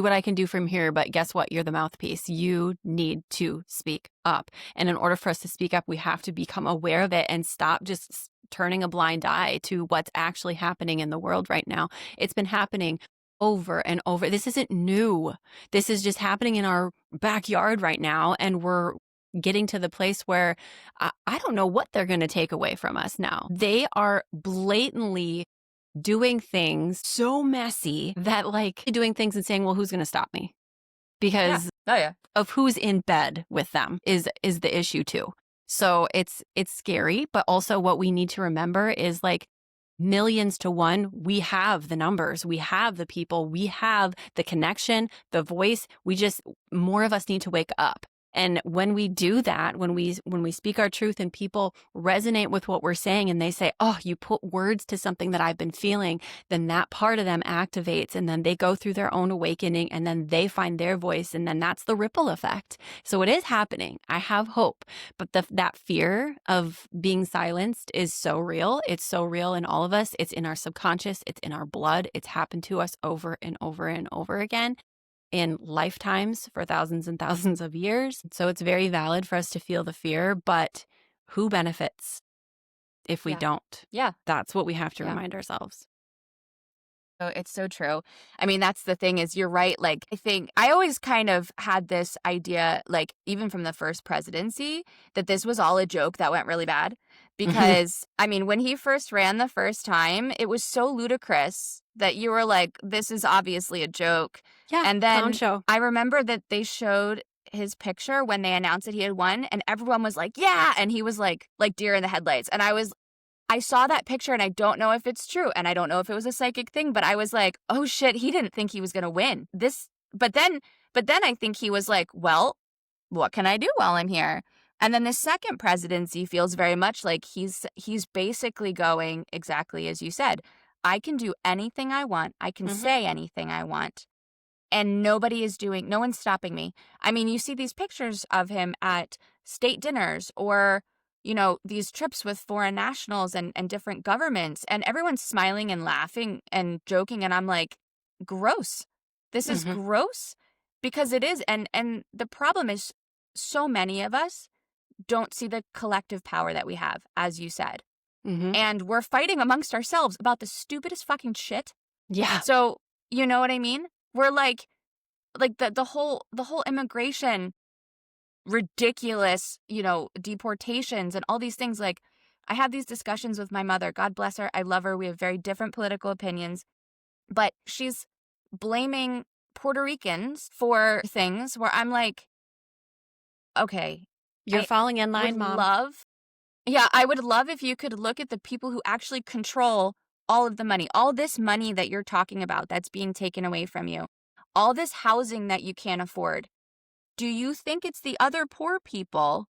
what I can do from here, but guess what? You're the mouthpiece. You need to speak up. And in order for us to speak up, we have to become aware of it and stop just turning a blind eye to what's actually happening in the world right now. It's been happening over and over. This isn't new. This is just happening in our backyard right now. And we're getting to the place where I don't know what they're going to take away from us now. They are blatantly doing things so messy that like doing things and saying, well, who's going to stop me? Because of who's in bed with them is the issue too. So it's scary, but also what we need to remember is like millions to one, we have the numbers, we have the people, we have the connection, the voice. More of us need to wake up. And when we do that, when we speak our truth and people resonate with what we're saying and they say, oh, you put words to something that I've been feeling, then that part of them activates and then they go through their own awakening and then they find their voice and then that's the ripple effect. So it is happening. I have hope. But that fear of being silenced is so real. It's so real in all of us. It's in our subconscious. It's in our blood. It's happened to us over and over and over again in lifetimes for thousands and thousands of years. So it's very valid for us to feel the fear, but who benefits if we don't? Yeah. That's what we have to remind ourselves. Oh, it's so true. I mean, that's the thing is you're right. Like, I think I always kind of had this idea, like, even from the first presidency, that this was all a joke that went really bad. Because, I mean, when he first ran the first time, it was so ludicrous that you were like, this is obviously a joke. Yeah, and then clown show. I remember that they showed his picture when they announced that he had won, and everyone was like, yeah. And he was like deer in the headlights. And I saw that picture and I don't know if it's true and I don't know if it was a psychic thing, but I was like, oh shit, he didn't think he was going to win this. But then I think he was like, well, what can I do while I'm here? And then the second presidency feels very much like he's basically going exactly as you said. I can do anything I want. I can say anything I want. And no one's stopping me. I mean, you see these pictures of him at state dinners or, these trips with foreign nationals and different governments, and everyone's smiling and laughing and joking. And I'm like, gross. This is gross because it is. And the problem is so many of us don't see the collective power that we have, as you said. And we're fighting amongst ourselves about the stupidest fucking shit. Yeah. So, you know what I mean? We're like the whole immigration, ridiculous, deportations and all these things. Like, I have these discussions with my mother. God bless her. I love her. We have very different political opinions, but she's blaming Puerto Ricans for things where I'm like, okay, You're falling in line, Mom. I would love if you could look at the people who actually control all of the money, all this money that you're talking about that's being taken away from you, all this housing that you can't afford. Do you think it's the other poor people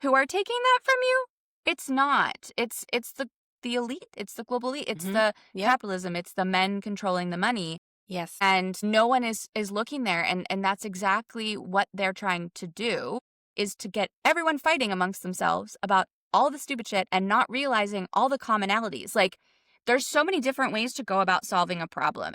who are taking that from you? It's not. It's the elite. It's the global elite. It's the capitalism. It's the men controlling the money. Yes. And no one is looking there. And that's exactly what they're trying to do, is to get everyone fighting amongst themselves about all the stupid shit and not realizing all the commonalities. Like, there's so many different ways to go about solving a problem.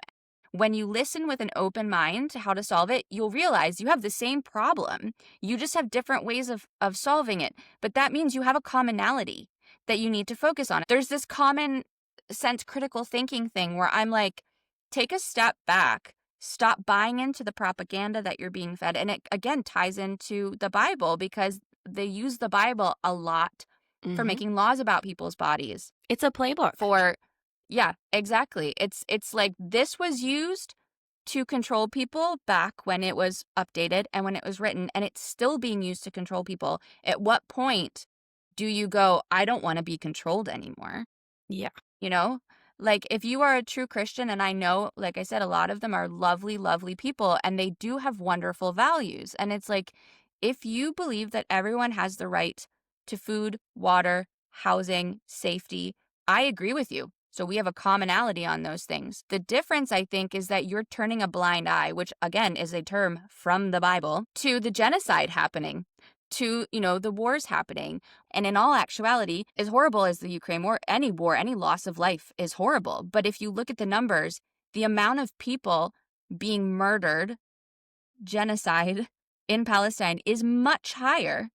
When you listen with an open mind to how to solve it, you'll realize you have the same problem. You just have different ways of solving it. But that means you have a commonality that you need to focus on. There's this common sense critical thinking thing where I'm like, take a step back, stop buying into the propaganda that you're being fed. And it, again, ties into the Bible because they use the Bible a lot for making laws about people's bodies. It's a playbook. Yeah, exactly. It's like this was used to control people back when it was updated and when it was written, and it's still being used to control people. At what point do you go, I don't want to be controlled anymore? Yeah. Like, if you are a true Christian, and I know, like I said, a lot of them are lovely, lovely people, and they do have wonderful values. And it's like, if you believe that everyone has the right to food, water, housing, safety, I agree with you. So we have a commonality on those things. The difference, I think, is that you're turning a blind eye, which again is a term from the Bible, to the genocide happening, to, the wars happening. And in all actuality, as horrible as the Ukraine war, any loss of life is horrible. But if you look at the numbers, the amount of people being murdered, genocide in Palestine is much higher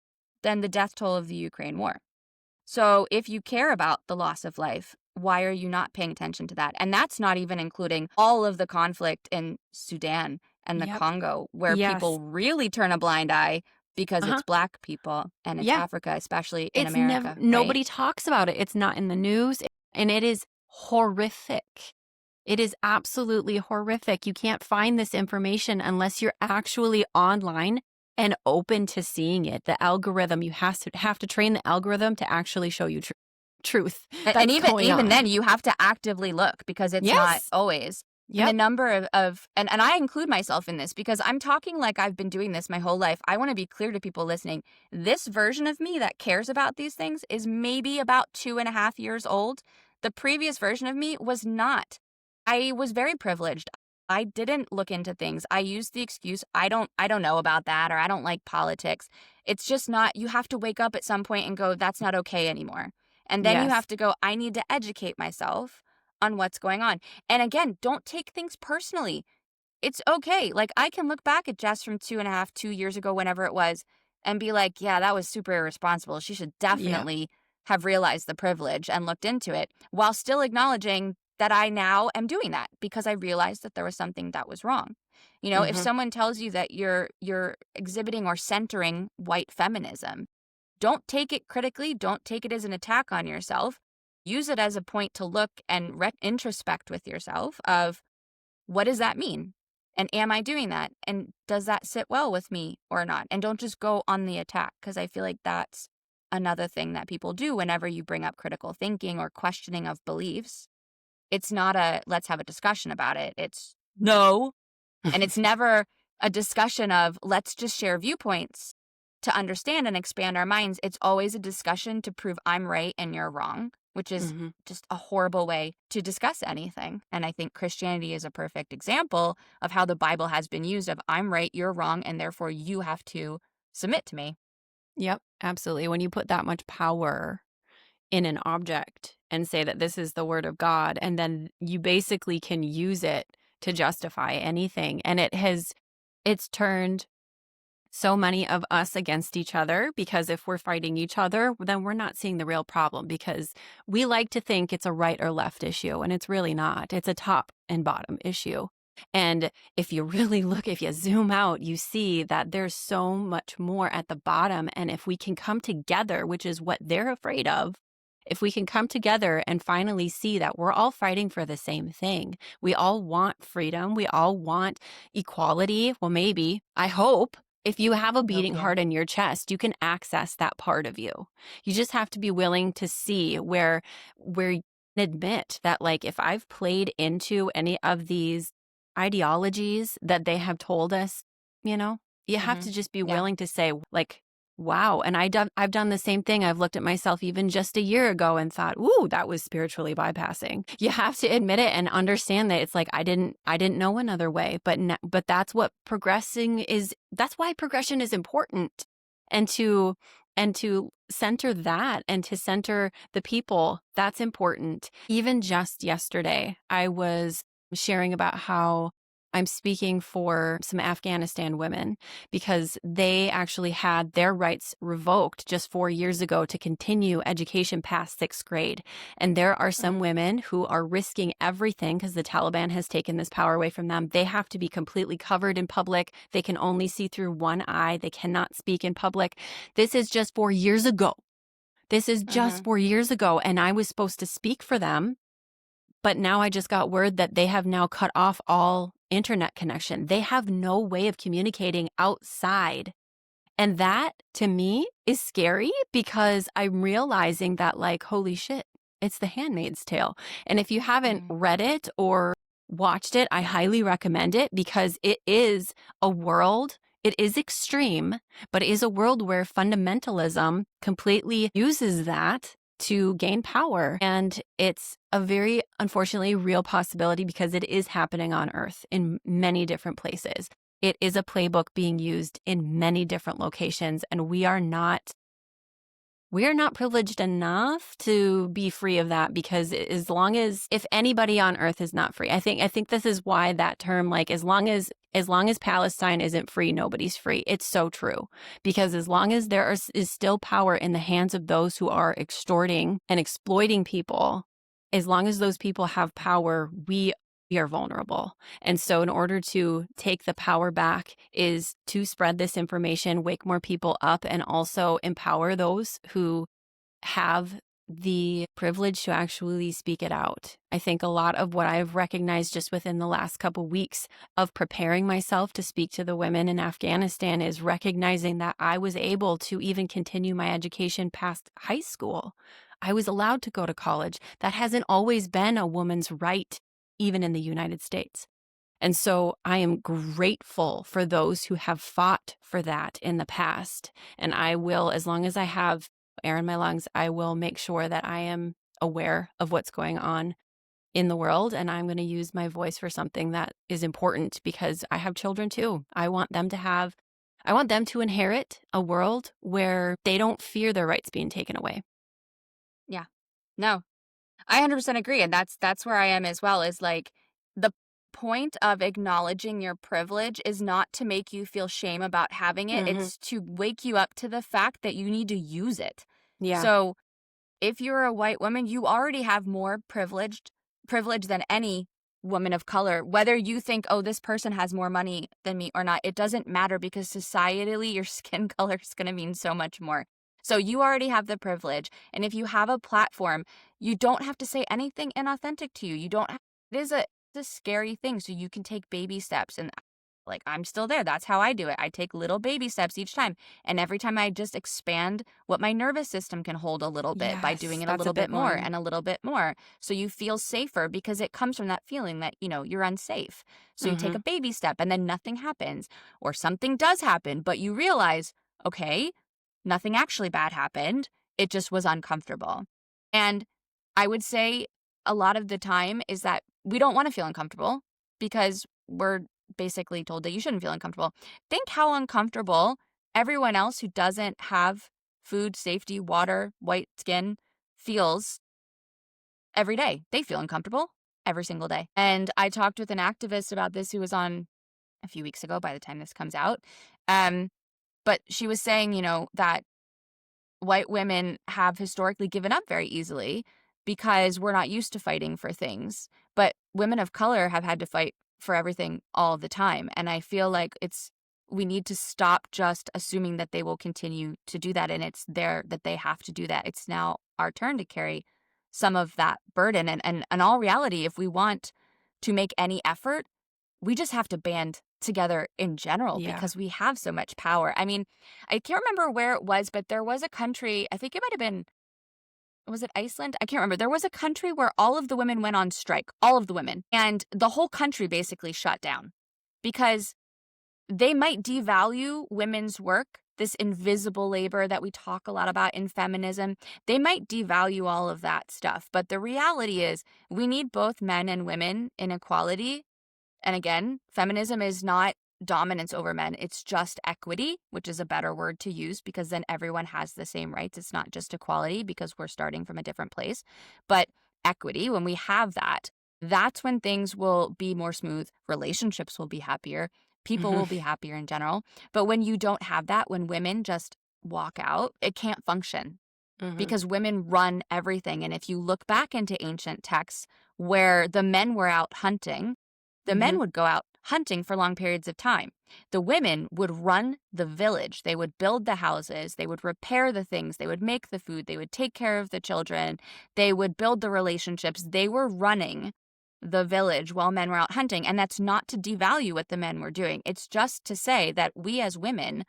than the death toll of the Ukraine war. So if you care about the loss of life, why are you not paying attention to that? And that's not even including all of the conflict in Sudan and the Congo, where people really turn a blind eye because it's Black people and it's Africa, especially in America. Nobody talks about it. It's not in the news. And it is horrific. It is absolutely horrific. You can't find this information unless you're actually online and open to seeing it. The algorithm, you have to train the algorithm to actually show you truth And that's going even on. then, you have to actively look because it's not Yes. always. And Yep. the number and I include myself in this because I'm talking like I've been doing this my whole life. I want to be clear to people listening. This version of me that cares about these things is maybe about 2.5 years old. The previous version of me was not. I was very privileged. I didn't look into things. I used the excuse, I don't know about that, or I don't like politics. It's just not, you have to wake up at some point and go, that's not okay anymore. And then you Yes. have to go, I need to educate myself on what's going on. And again, don't take things personally. It's okay. Like, I can look back at Jess from 2 years ago, whenever it was, and be like, yeah, that was super irresponsible. She should Yeah. definitely have realized the privilege and looked into it, while still acknowledging that I now am doing that because I realized that there was something that was wrong. You know, if Mm-hmm. someone tells you that you're exhibiting or centering white feminism, don't take it critically. Don't take it as an attack on yourself. Use it as a point to look and introspect with yourself of, what does that mean? And am I doing that? And does that sit well with me or not? And don't just go on the attack, because I feel like that's another thing that people do whenever you bring up critical thinking or questioning of beliefs. It's not a, let's have a discussion about it. It's no. And it's never a discussion of, let's just share viewpoints to understand and expand our minds. It's always a discussion to prove I'm right and you're wrong, which is Mm-hmm. just a horrible way to discuss anything. And I think Christianity is a perfect example of how the Bible has been used of, I'm right, you're wrong, and therefore you have to submit to me. Yep, absolutely. When you put that much power in an object and say that this is the word of God, and then you basically can use it to justify anything. And it's turned so many of us against each other, because if we're fighting each other, then we're not seeing the real problem, because we like to think it's a right or left issue, and it's really not. It's a top and bottom issue. And if you really look, if you zoom out, you see that there's so much more at the bottom. And if we can come together, which is what they're afraid of, if we can come together and finally see that we're all fighting for the same thing, we all want freedom, we all want equality. Well, maybe, I hope, if you have a beating heart in your chest, you can access that part of you. You just have to be willing to see where you admit that, like, if I've played into any of these ideologies that they have told us, you have to just be Yeah. willing to say, like, wow. And I've done the same thing. I've looked at myself even just a year ago and thought, ooh, that was spiritually bypassing. You have to admit it and understand that it's like, I didn't know another way, but that's what progressing is. That's why progression is important. And to center that, and to center the people, that's important. Even just yesterday, I was sharing about how I'm speaking for some Afghanistan women, because they actually had their rights revoked just 4 years ago to continue education past 6th grade. And there are some women who are risking everything because the Taliban has taken this power away from them. They have to be completely covered in public. They can only see through one eye. They cannot speak in public. This is just 4 years ago. This is just 4 years ago. And I was supposed to speak for them. But now I just got word that they have now cut off all internet connection. They have no way of communicating outside. And that, to me, is scary, because I'm realizing that, like, holy shit, it's The Handmaid's Tale. And if you haven't read it or watched it, I highly recommend it, because it is a world. It is extreme, but it is a world where fundamentalism completely uses that to gain power. And it's a very, unfortunately, real possibility, because it is happening on Earth in many different places. It is a playbook being used in many different locations, and we are not privileged enough to be free of that, because as long as, if anybody on Earth is not free, I think this is why that term, like, as long as Palestine isn't free, nobody's free. It's so true, because as long as there is still power in the hands of those who are extorting and exploiting people, as long as those people have power, we are vulnerable. And so in order to take the power back is to spread this information, wake more people up, and also empower those who have the privilege to actually speak it out. I think a lot of what I've recognized just within the last couple weeks of preparing myself to speak to the women in Afghanistan is recognizing that I was able to even continue my education past high school. I was allowed to go to college. That hasn't always been a woman's right, even in the United States. And so I am grateful for those who have fought for that in the past. And I will, as long as I have air in my lungs, I will make sure that I am aware of what's going on in the world. And I'm going to use my voice for something that is important because I have children too. I want them to inherit a world where they don't fear their rights being taken away. Yeah. No, I 100% agree. And that's where I am as well, is like the point of acknowledging your privilege is not to make you feel shame about having it. Mm-hmm. It's to wake you up to the fact that you need to use it. Yeah. So if you're a white woman, you already have more privilege than any woman of color. Whether you think, oh, this person has more money than me or not, it doesn't matter, because societally, your skin color is going to mean so much more. So you already have the privilege. And if you have a platform, you don't have to say anything inauthentic to you. It is a scary thing. So you can take baby steps, and like, I'm still there. That's how I do it. I take little baby steps each time. And every time I just expand what my nervous system can hold a little bit by doing it a little bit more and a little bit more. So you feel safer, because it comes from that feeling that, you're unsafe. So you take a baby step and then nothing happens, or something does happen, but you realize, okay, nothing actually bad happened. It just was uncomfortable. And I would say a lot of the time is that we don't want to feel uncomfortable, because we're basically told that you shouldn't feel uncomfortable. Think how uncomfortable everyone else who doesn't have food, safety, water, white skin feels every day. They feel uncomfortable every single day. And I talked with an activist about this who was on a few weeks ago by the time this comes out. But she was saying, that white women have historically given up very easily because we're not used to fighting for things. But women of color have had to fight for everything all the time. And I feel like we need to stop just assuming that they will continue to do that, and it's that they have to do that. It's now our turn to carry some of that burden. And in all reality, if we want to make any effort, we just have to band together in general, because we have so much power. I mean, I can't remember where it was, but there was a country, I think it might have been, was it Iceland? I can't remember. There was a country where all of the women went on strike, all of the women, and the whole country basically shut down, because they might devalue women's work, this invisible labor that we talk a lot about in feminism. They might devalue all of that stuff. But the reality is we need both men and women in equality. And again, feminism is not dominance over men. It's just equity, which is a better word to use, because then everyone has the same rights. It's not just equality, because we're starting from a different place. But equity, when we have that, that's when things will be more smooth. Relationships will be happier. People will be happier in general. But when you don't have that, when women just walk out, it can't function, because women run everything. And if you look back into ancient texts where the men were out hunting, the men would go out hunting for long periods of time. The women would run the village. They would build the houses. They would repair the things. They would make the food. They would take care of the children. They would build the relationships. They were running the village while men were out hunting. And that's not to devalue what the men were doing. It's just to say that we as women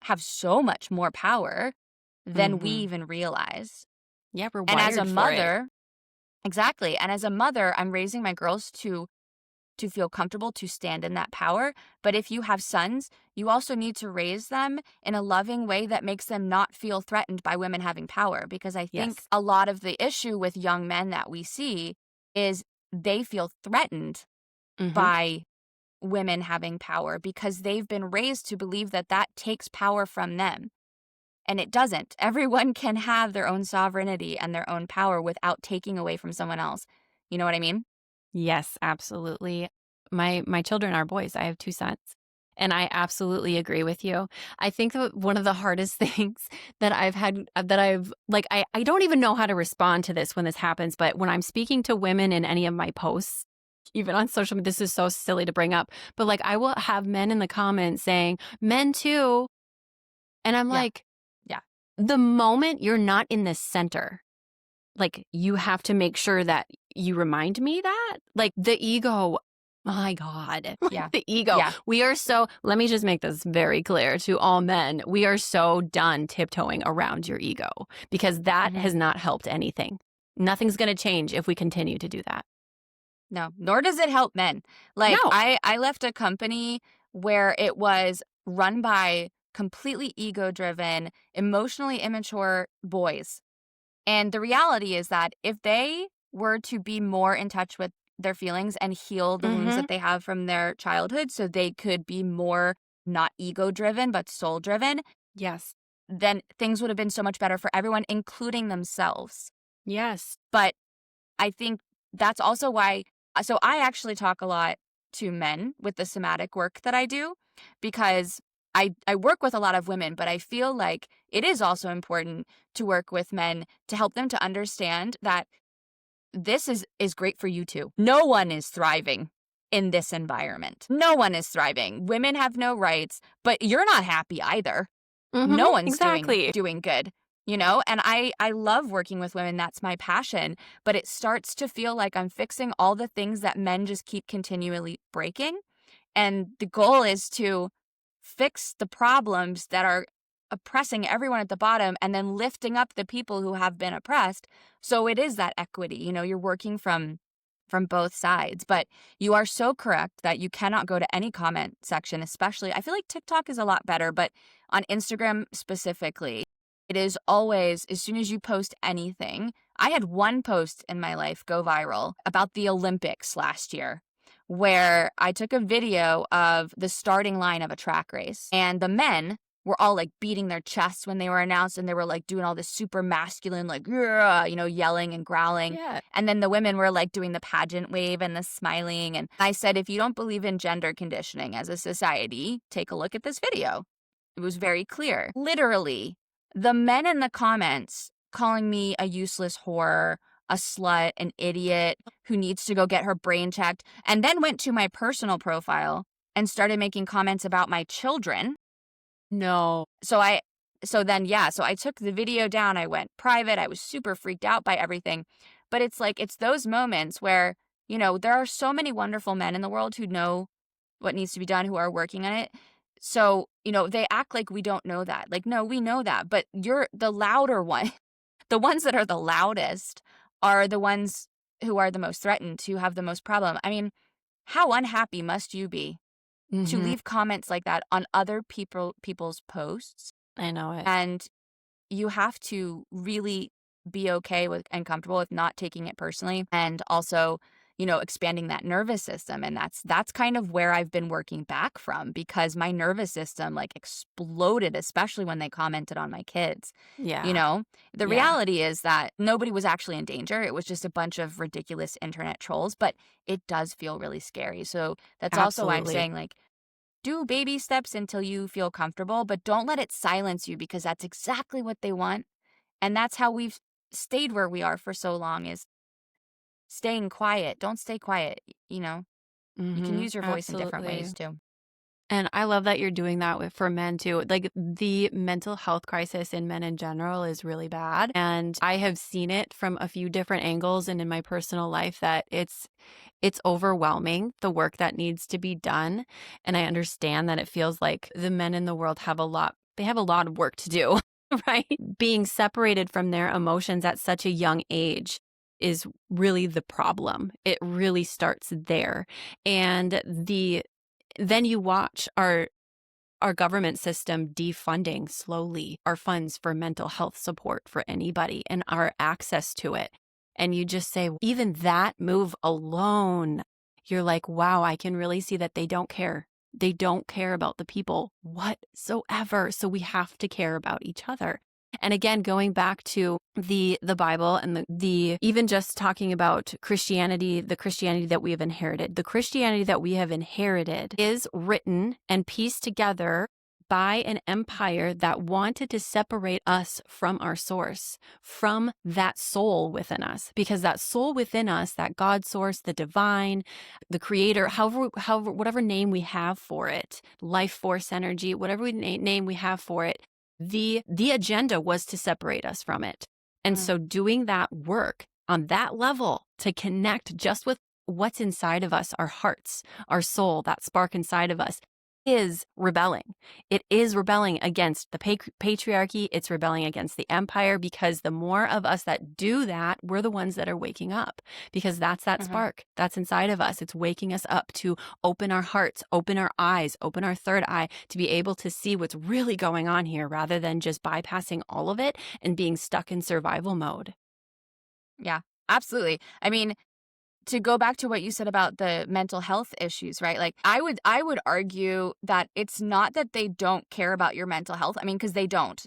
have so much more power than we even realize. Yeah, we're and wired as a for mother, it. Exactly. And as a mother, I'm raising my girls to feel comfortable, to stand in that power. But if you have sons, you also need to raise them in a loving way that makes them not feel threatened by women having power. Because I think a lot of the issue with young men that we see is they feel threatened by women having power, because they've been raised to believe that that takes power from them. And it doesn't. Everyone can have their own sovereignty and their own power without taking away from someone else. You know what I mean? Yes, absolutely. My children are boys. I have 2 sons. And I absolutely agree with you. I think that one of the hardest things that I don't even know how to respond to this when this happens, but when I'm speaking to women in any of my posts, even on social media, this is so silly to bring up, but like I will have men in the comments saying, men too. And I'm like, Yeah. the moment you're not in the center like, you have to make sure that you remind me that? Like, the ego, my God, Yeah. the ego. Yeah. We are so, let me just make this very clear to all men. We are so done tiptoeing around your ego because that Mhm. has not helped anything. Nothing's going to change if we continue to do that. No, nor does it help men. Like No. I left a company where it was run by completely ego-driven, emotionally immature boys. And the reality is that if they were to be more in touch with their feelings and heal the wounds Mm-hmm. that they have from their childhood so they could be more not ego-driven but soul-driven, Yes. then things would have been so much better for everyone, including themselves. Yes. But I think that's also why, so I actually talk a lot to men with the somatic work that I do because I work with a lot of women, but I feel like it is also important to work with men to help them to understand that this is great for you too. No one is thriving in this environment. No one is thriving. Women have no rights, but you're not happy either. Mm-hmm. No one's Exactly. doing good, you know? And I love working with women. That's my passion, but it starts to feel like I'm fixing all the things that men just keep continually breaking. And the goal is to fix the problems that are oppressing everyone at the bottom and then lifting up the people who have been oppressed. So it is that equity, you know, you're working from both sides. But you are so correct that you cannot go to any comment section, especially. I feel like TikTok is a lot better, but on Instagram specifically, it is always, as soon as you post anything. I had one post in my life go viral about the Olympics last year, where I took a video of the starting line of a track race, and the men were all like beating their chests when they were announced, and they were like doing all this super masculine, like, "Yeah," you know, yelling and growling. Yeah. And then the women were like doing the pageant wave and the smiling. And I said, if you don't believe in gender conditioning as a society, take a look at this video. It was very clear. Literally, the men in the comments calling me a useless whore, a slut, an idiot who needs to go get her brain checked, and then went to my personal profile and started making comments about my children. No. So I took the video down. I went private. I was super freaked out by everything. But it's like, it's those moments where, you know, there are so many wonderful men in the world who know what needs to be done, who are working on it. So, you know, they act like we don't know that. Like, no, we know that. But you're the louder one. The ones that are the loudest are the ones who are the most threatened, who have the most problem. I mean, how unhappy must you be to Mm-hmm. leave comments like that on other people's posts? I know it. And you have to really be okay with and comfortable with not taking it personally, and also, you know, expanding that nervous system. And that's kind of where I've been working back from, because my nervous system like exploded, especially when they commented on my kids. Yeah. You know, the Yeah. reality is that nobody was actually in danger. It was just a bunch of ridiculous internet trolls, but it does feel really scary. So that's also why I'm Absolutely. saying, like, do baby steps until you feel comfortable, but don't let it silence you, because that's exactly what they want. And that's how we've stayed where we are for so long, is staying quiet. Don't stay quiet, you know? You can Mm-hmm. use your voice in different Absolutely. ways too. And I love that you're doing that for men too. Like, the mental health crisis in men in general is really bad. And I have seen it from a few different angles and in my personal life that it's overwhelming, the work that needs to be done. And I understand that it feels like the men in the world have a lot of work to do, right? Being separated from their emotions at such a young age is really the problem. It really starts there. And then you watch our government system defunding slowly our funds for mental health support for anybody and our access to it. And you just say, even that move alone, you're like, wow, I can really see that they don't care. They don't care about the people whatsoever. So we have to care about each other. And again, going back to the Bible and the even just talking about Christianity, the Christianity that we have inherited. The Christianity that we have inherited is written and pieced together by an empire that wanted to separate us from our source, from that soul within us. Because that soul within us, that God source, the divine, the creator, however, whatever name we have for it, life force energy, whatever name we have for it, the agenda was to separate us from it. And so doing that work on that level to connect just with what's inside of us, our hearts, our soul, that spark inside of us, is rebelling. It is rebelling against the patriarchy. It's rebelling against the empire, because the more of us that do that, we're the ones that are waking up, because that's that spark that's inside of us. It's waking us up to open our hearts, open our eyes, open our third eye, to be able to see what's really going on here, rather than just bypassing all of it and being stuck in survival mode. Yeah, absolutely. I mean, to go back to what you said about the mental health issues, right? Like I would argue that it's not that they don't care about your mental health. I mean, because they don't.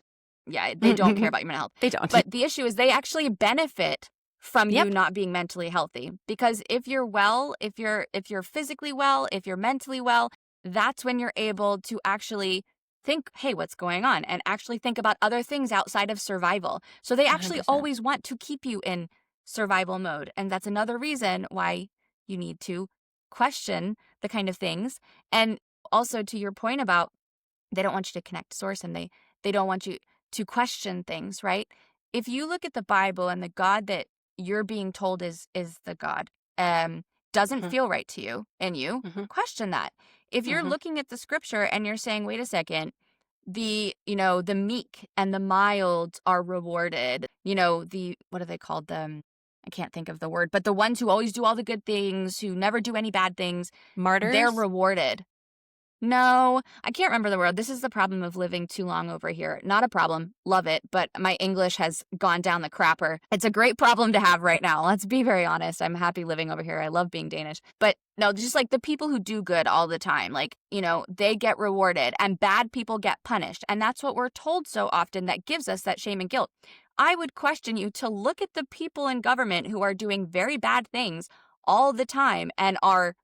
Yeah, they don't care about your mental health. They don't. But the issue is they actually benefit from Yep. you not being mentally healthy. Because if you're well, if you're physically well, if you're mentally well, that's when you're able to actually think, hey, what's going on? And actually think about other things outside of survival. So they actually 100%. always want to keep you in survival mode. And that's another reason why you need to question the kind of things. And also to your point about they don't want you to connect to source, and they don't want you to question things, right? If you look at the Bible and the God that you're being told is the God doesn't feel right to you, question that. If you're looking at the scripture and you're saying, wait a second, the meek and the mild are rewarded, what are they called? I can't think of the word, but the ones who always do all the good things, who never do any bad things, Martyrs? they're rewarded. No, I can't remember the word. This is the problem of living too long over here. Not a problem. Love it. But my English has gone down the crapper. It's a great problem to have right now. Let's be very honest. I'm happy living over here. I love being Danish. But no, just like the people who do good all the time, like, they get rewarded and bad people get punished. And that's what we're told so often, that gives us that shame and guilt. I would question you to look at the people in government who are doing very bad things all the time and are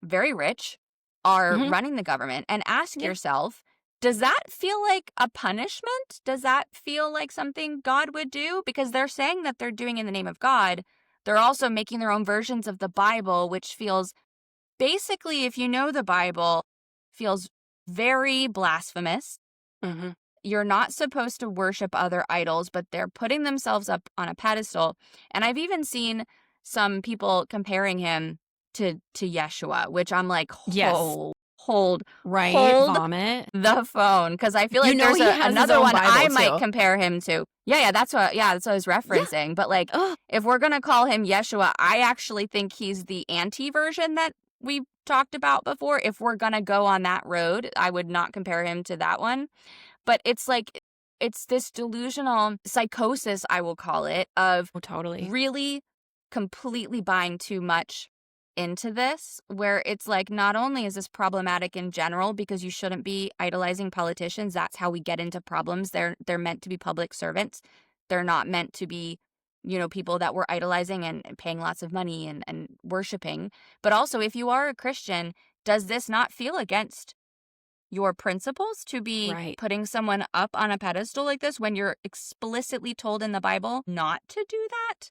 very rich, are running the government, and ask yourself, does that feel like a punishment? Does that feel like something God would do? Because they're saying that they're doing in the name of God. They're also making their own versions of the Bible, which feels basically, if you know the Bible, feels very blasphemous. You're not supposed to worship other idols, but they're putting themselves up on a pedestal. And I've even seen some people comparing him to Yeshua, which I'm like, hold Vomit the phone, because I feel like there's another one I might compare him to. That's what I was referencing. But like, if we're gonna call him Yeshua, I actually think he's the anti-version that we talked about before. If we're gonna go on that road, I would not compare him to that one. But it's like, it's this delusional psychosis, I will call it, of really completely buying too much into this, where it's like, not only is this problematic in general, because you shouldn't be idolizing politicians. That's how we get into problems. They're meant to be public servants. They're not meant to be, people that we're idolizing and paying lots of money and worshiping. But also, if you are a Christian, does this not feel against your principles to be putting someone up on a pedestal like this when you're explicitly told in the Bible not to do that?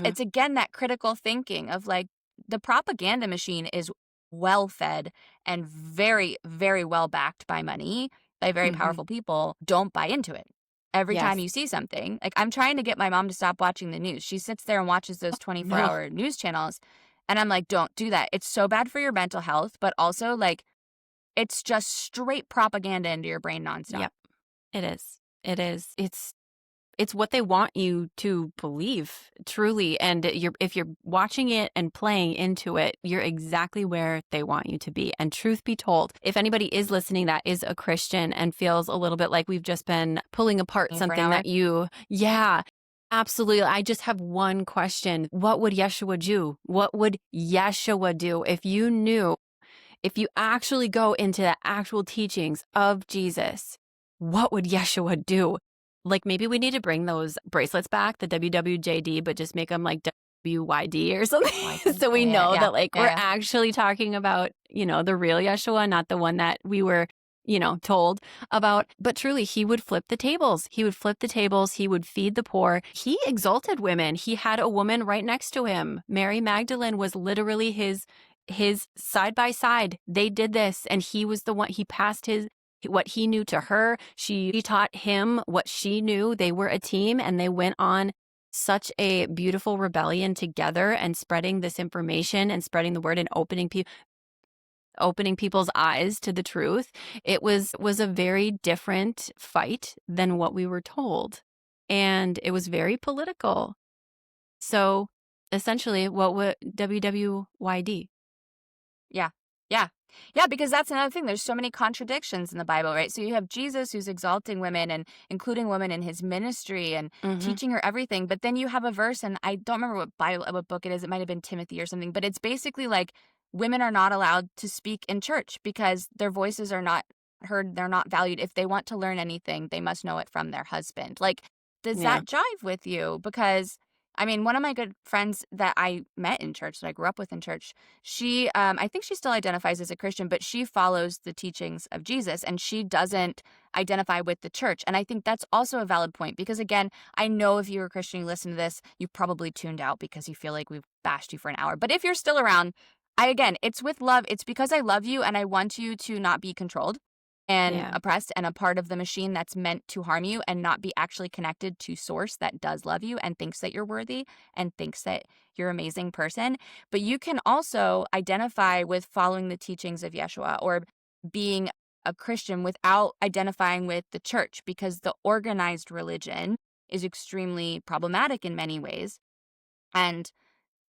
It's again that critical thinking of like, the propaganda machine is well fed and very, very well backed by money, by very powerful people. Don't buy into it. Every time you see something, like, I'm trying to get my mom to stop watching the news. She sits there and watches those 24-hour news channels. And I'm like, don't do that. It's so bad for your mental health, but also like, it's just straight propaganda into your brain nonstop. Yep. It is. It's what they want you to believe, truly. And if you're watching it and playing into it, you're exactly where they want you to be. And truth be told, if anybody is listening that is a Christian and feels a little bit like we've just been pulling apart something that absolutely. I just have one question. What would Yeshua do? What would Yeshua do if you knew? If you actually go into the actual teachings of Jesus, what would Yeshua do? Like, maybe we need to bring those bracelets back, the WWJD, but just make them like WYD or something. So we know that we're actually talking about, the real Yeshua, not the one that we were, told about. But truly, he would flip the tables. He would flip the tables. He would feed the poor. He exalted women. He had a woman right next to him. Mary Magdalene was literally his side by side. They did this, and he was the one. He passed what he knew to her. She taught him what she knew. They were a team, and they went on such a beautiful rebellion together and spreading this information and spreading the word and opening people's eyes to the truth. It was a very different fight than what we were told. And it was very political. So essentially, what would WWYD? Yeah. Yeah. Yeah, because that's another thing. There's so many contradictions in the Bible, right? So you have Jesus who's exalting women and including women in his ministry and Mm-hmm. teaching her everything. But then you have a verse, and I don't remember what book it is. It might have been Timothy or something, but it's basically like women are not allowed to speak in church because their voices are not heard. They're not valued. If they want to learn anything, they must know it from their husband. Like, does Yeah. that jive with you? Because I mean, one of my good friends that I met in church, that I grew up with in church, she, I think she still identifies as a Christian, but she follows the teachings of Jesus and she doesn't identify with the church. And I think that's also a valid point because, again, I know if you're a Christian, you listen to this, you probably tuned out because you feel like we've bashed you for an hour. But if you're still around, again, it's with love. It's because I love you and I want you to not be controlled and Yeah. oppressed and a part of the machine that's meant to harm you and not be actually connected to source that does love you and thinks that you're worthy and thinks that you're an amazing person. But you can also identify with following the teachings of Yeshua or being a Christian without identifying with the church because the organized religion is extremely problematic in many ways. And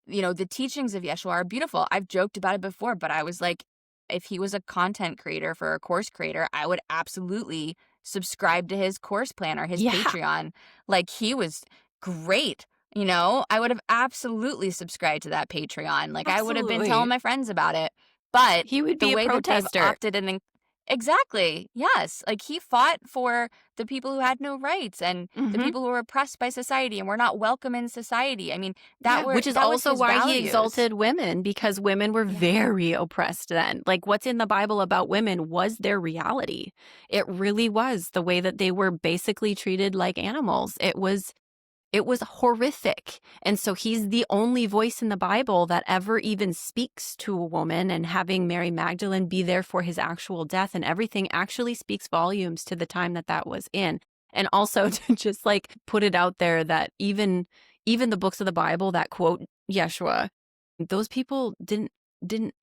the teachings of Yeshua are beautiful. I've joked about it before, but I was like, if he was a content creator for a course creator, I would absolutely subscribe to his course plan or his Yeah. Patreon. Like, he was great. I would have absolutely subscribed to that Patreon. Like, I would have been telling Absolutely. my friends about it. But He would the be a way that they've protester. opted and then exactly. Yes. Like, he fought for the people who had no rights and the Mm-hmm. people who were oppressed by society and were not welcome in society. I mean, Yeah, which is that was also his why he values. exalted women because women were Yeah. very oppressed then. Like what's in the Bible about women was their reality. It really was the way that they were basically treated like animals. It was horrific. And so he's the only voice in the Bible that ever even speaks to a woman, and having Mary Magdalene be there for his actual death and everything actually speaks volumes to the time that was in. And also to just like put it out there that even the books of the Bible that quote Yeshua, those people didn't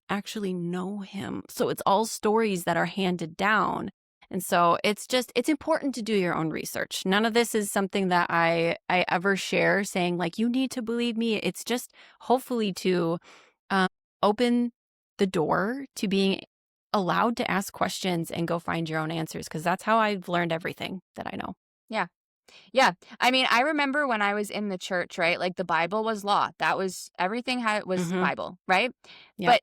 actually know him. So it's all stories that are handed down. And so it's important to do your own research. None of this is something that I ever share saying like you need to believe me. It's just hopefully to um, open the door to being allowed to ask questions and go find your own answers, because that's how I've learned everything that I know. Yeah. Yeah. I mean, I remember when I was in the church, right? Like, the Bible was law. That was everything was Mm-hmm. Bible, right? Yep. But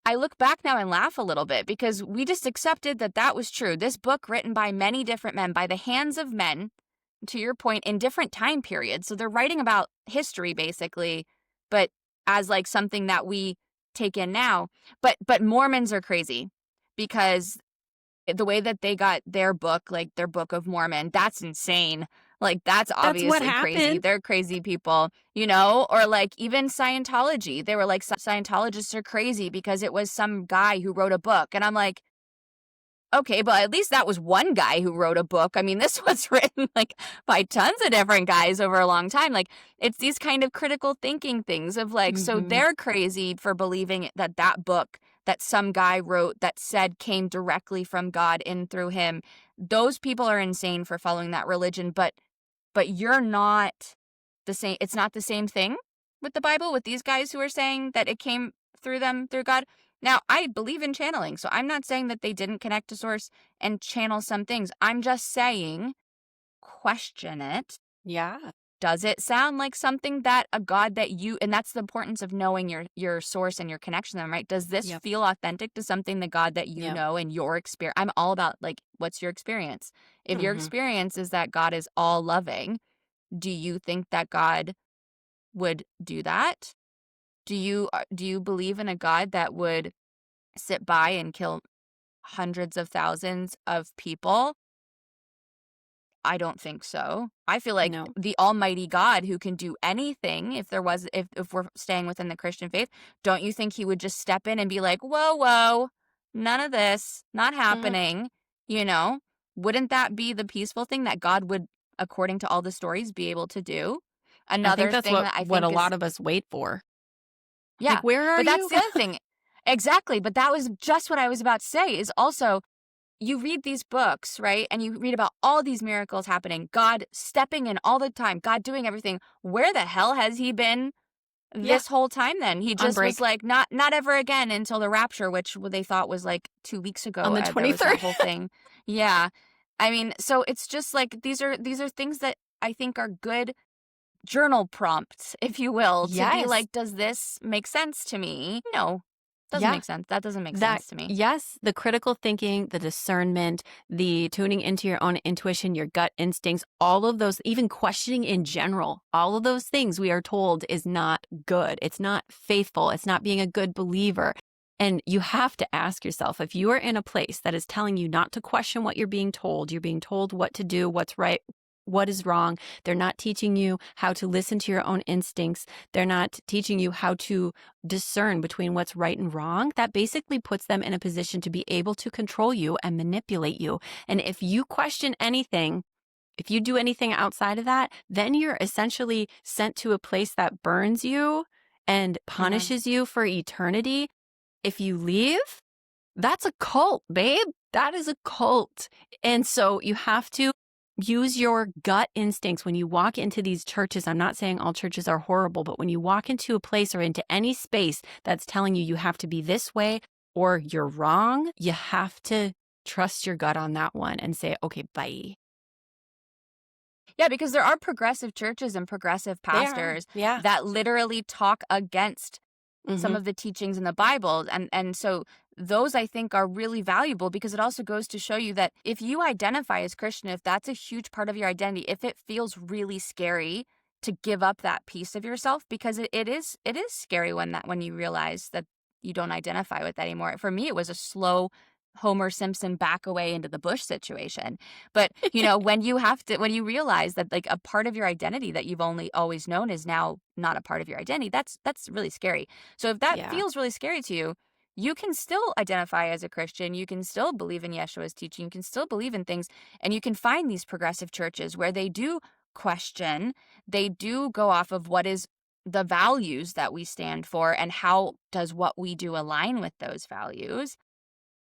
I look back now and laugh a little bit because we just accepted that that was true. This book written by many different men, by the hands of men, to your point, in different time periods. So they're writing about history basically, but as like something that we take in now. But Mormons are crazy because the way that they got their book, like their Book of Mormon, that's insane. Like, that's That's what obviously crazy. happened. They're crazy people, or like even Scientology. They were like, Scientologists are crazy because it was some guy who wrote a book. And I'm like, okay, but at least that was one guy who wrote a book. I mean, this was written like by tons of different guys over a long time. Like, it's these kind of critical thinking things of like, so Mm-hmm. they're crazy for believing that that book that some guy wrote that said came directly from God in through him. Those people are insane for following that religion, but you're not the same. It's not the same thing with the Bible, with these guys who are saying that it came through them, through God. Now, I believe in channeling, so I'm not saying that they didn't connect to source and channel some things. I'm just saying, question it. Yeah. Does it sound like something that a God that you, and that's the importance of knowing your source and your connection to them, right? Does this Yep. feel authentic to something, the God that you Yep. know and your experience? I'm all about like, what's your experience? If your Mm-hmm. experience is that God is all loving, do you think that God would do that? Do you believe in a God that would sit by and kill hundreds of thousands of people? I don't think so. I feel like No. the almighty God who can do anything, if we're staying within the Christian faith, don't you think he would just step in and be like, "Whoa, whoa. None of this, not Mm-hmm. happening." You know? Wouldn't that be the peaceful thing that God would, according to all the stories, be able to do? I think Another that's thing that I what a think is, lot of us wait for. yeah, Like, where are but that's you? the other thing. Exactly. But that was just what I was about to say is also you read these books, right? And you read about all these miracles happening, God stepping in all the time, God doing everything. Where the hell has he been Yeah, this whole time then? He on just was break like, not ever again until the rapture, which they thought was like 2 weeks on ago. the There was 23rd. that whole thing. Yeah. I mean, so it's just like these are things that I think are good journal prompts, if you will, to be Yes. like, does this make sense to me? No, doesn't Yeah. make sense. That doesn't make That, sense to me. yes, the critical thinking, the discernment, the tuning into your own intuition, your gut instincts, all of those, even questioning in general, all of those things we are told is not good. It's not faithful. It's not being a good believer. And you have to ask yourself, if you are in a place that is telling you not to question what you're being told what to do, what's right, what is wrong. They're not teaching you how to listen to your own instincts. They're not teaching you how to discern between what's right and wrong. That basically puts them in a position to be able to control you and manipulate you. And if you question anything, if you do anything outside of that, then you're essentially sent to a place that burns you and Mm-hmm. punishes you for eternity. If you leave, that's a cult, babe. That is a cult. And so you have to use your gut instincts when you walk into these churches. I'm not saying all churches are horrible, but when you walk into a place or into any space that's telling you you have to be this way or you're wrong, you have to trust your gut on that one and say, okay, bye. Yeah, because there are progressive churches and progressive They are. pastors Yeah. that literally talk against some Mm-hmm. of the teachings in the Bible. And so those I think are really valuable because it also goes to show you that if you identify as Christian, if that's a huge part of your identity, if it feels really scary to give up that piece of yourself, because it is scary when you realize that you don't identify with that anymore. For me, it was a slow Homer Simpson back away into the bush situation. But, when you realize that like a part of your identity that you've only always known is now not a part of your identity, that's really scary. So if that Yeah. feels really scary to you, you can still identify as a Christian. You can still believe in Yeshua's teaching. You can still believe in things. And you can find these progressive churches where they do question, they do go off of what is the values that we stand for and how does what we do align with those values.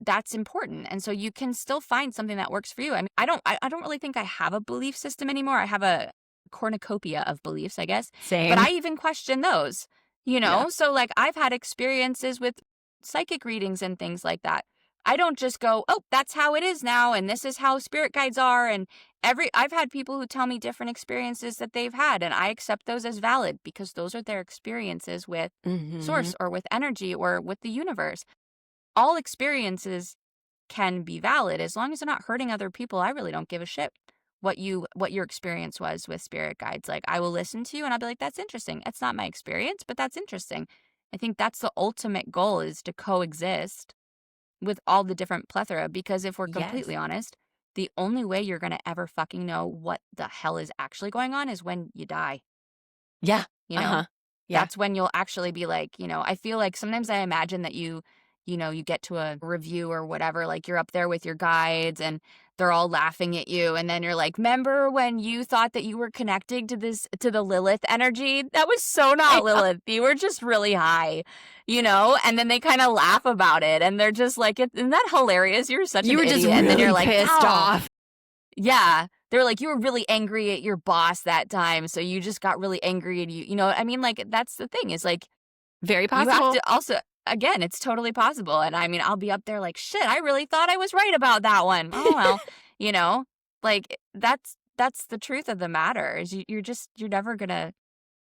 That's important. And so you can still find something that works for you. I mean, I don't really think I have a belief system anymore. I have a cornucopia of beliefs, I guess. But Same. I even question those, Yeah. So like I've had experiences with psychic readings and things like that. I don't just go, "Oh, that's how it is now and this is how spirit guides are." And I've had people who tell me different experiences that they've had and I accept those as valid because those are their experiences with Mm-hmm. source or with energy or with the universe. All experiences can be valid as long as they're not hurting other people. I really don't give a shit what your experience was with spirit guides. Like I will listen to you and I'll be like, that's interesting. It's not my experience, but that's interesting. I think that's the ultimate goal is to coexist with all the different plethora because if we're completely Yes. honest, the only way you're going to ever fucking know what the hell is actually going on is when you die, Yeah. you know? Uh-huh. Yeah. That's when you'll actually be like, I feel like sometimes I imagine that you get to a review or whatever, like you're up there with your guides and they're all laughing at you. And then you're like, remember when you thought that you were connecting to the Lilith energy? That was so I not know. Lilith. You were just really high, And then they kind of laugh about it. And they're just like, isn't that hilarious? You're such You an were just idiot. And then you're really like, pissed oh, off. yeah. They're like, you were really angry at your boss that time. So you just got really angry and you know what I mean? Like, that's the thing is like, Very you have possible. to also, again, it's totally possible. And I mean, I'll be up there like, shit, I really thought I was right about that one. Oh, well, you know, like that's the truth of the matter is you're never going to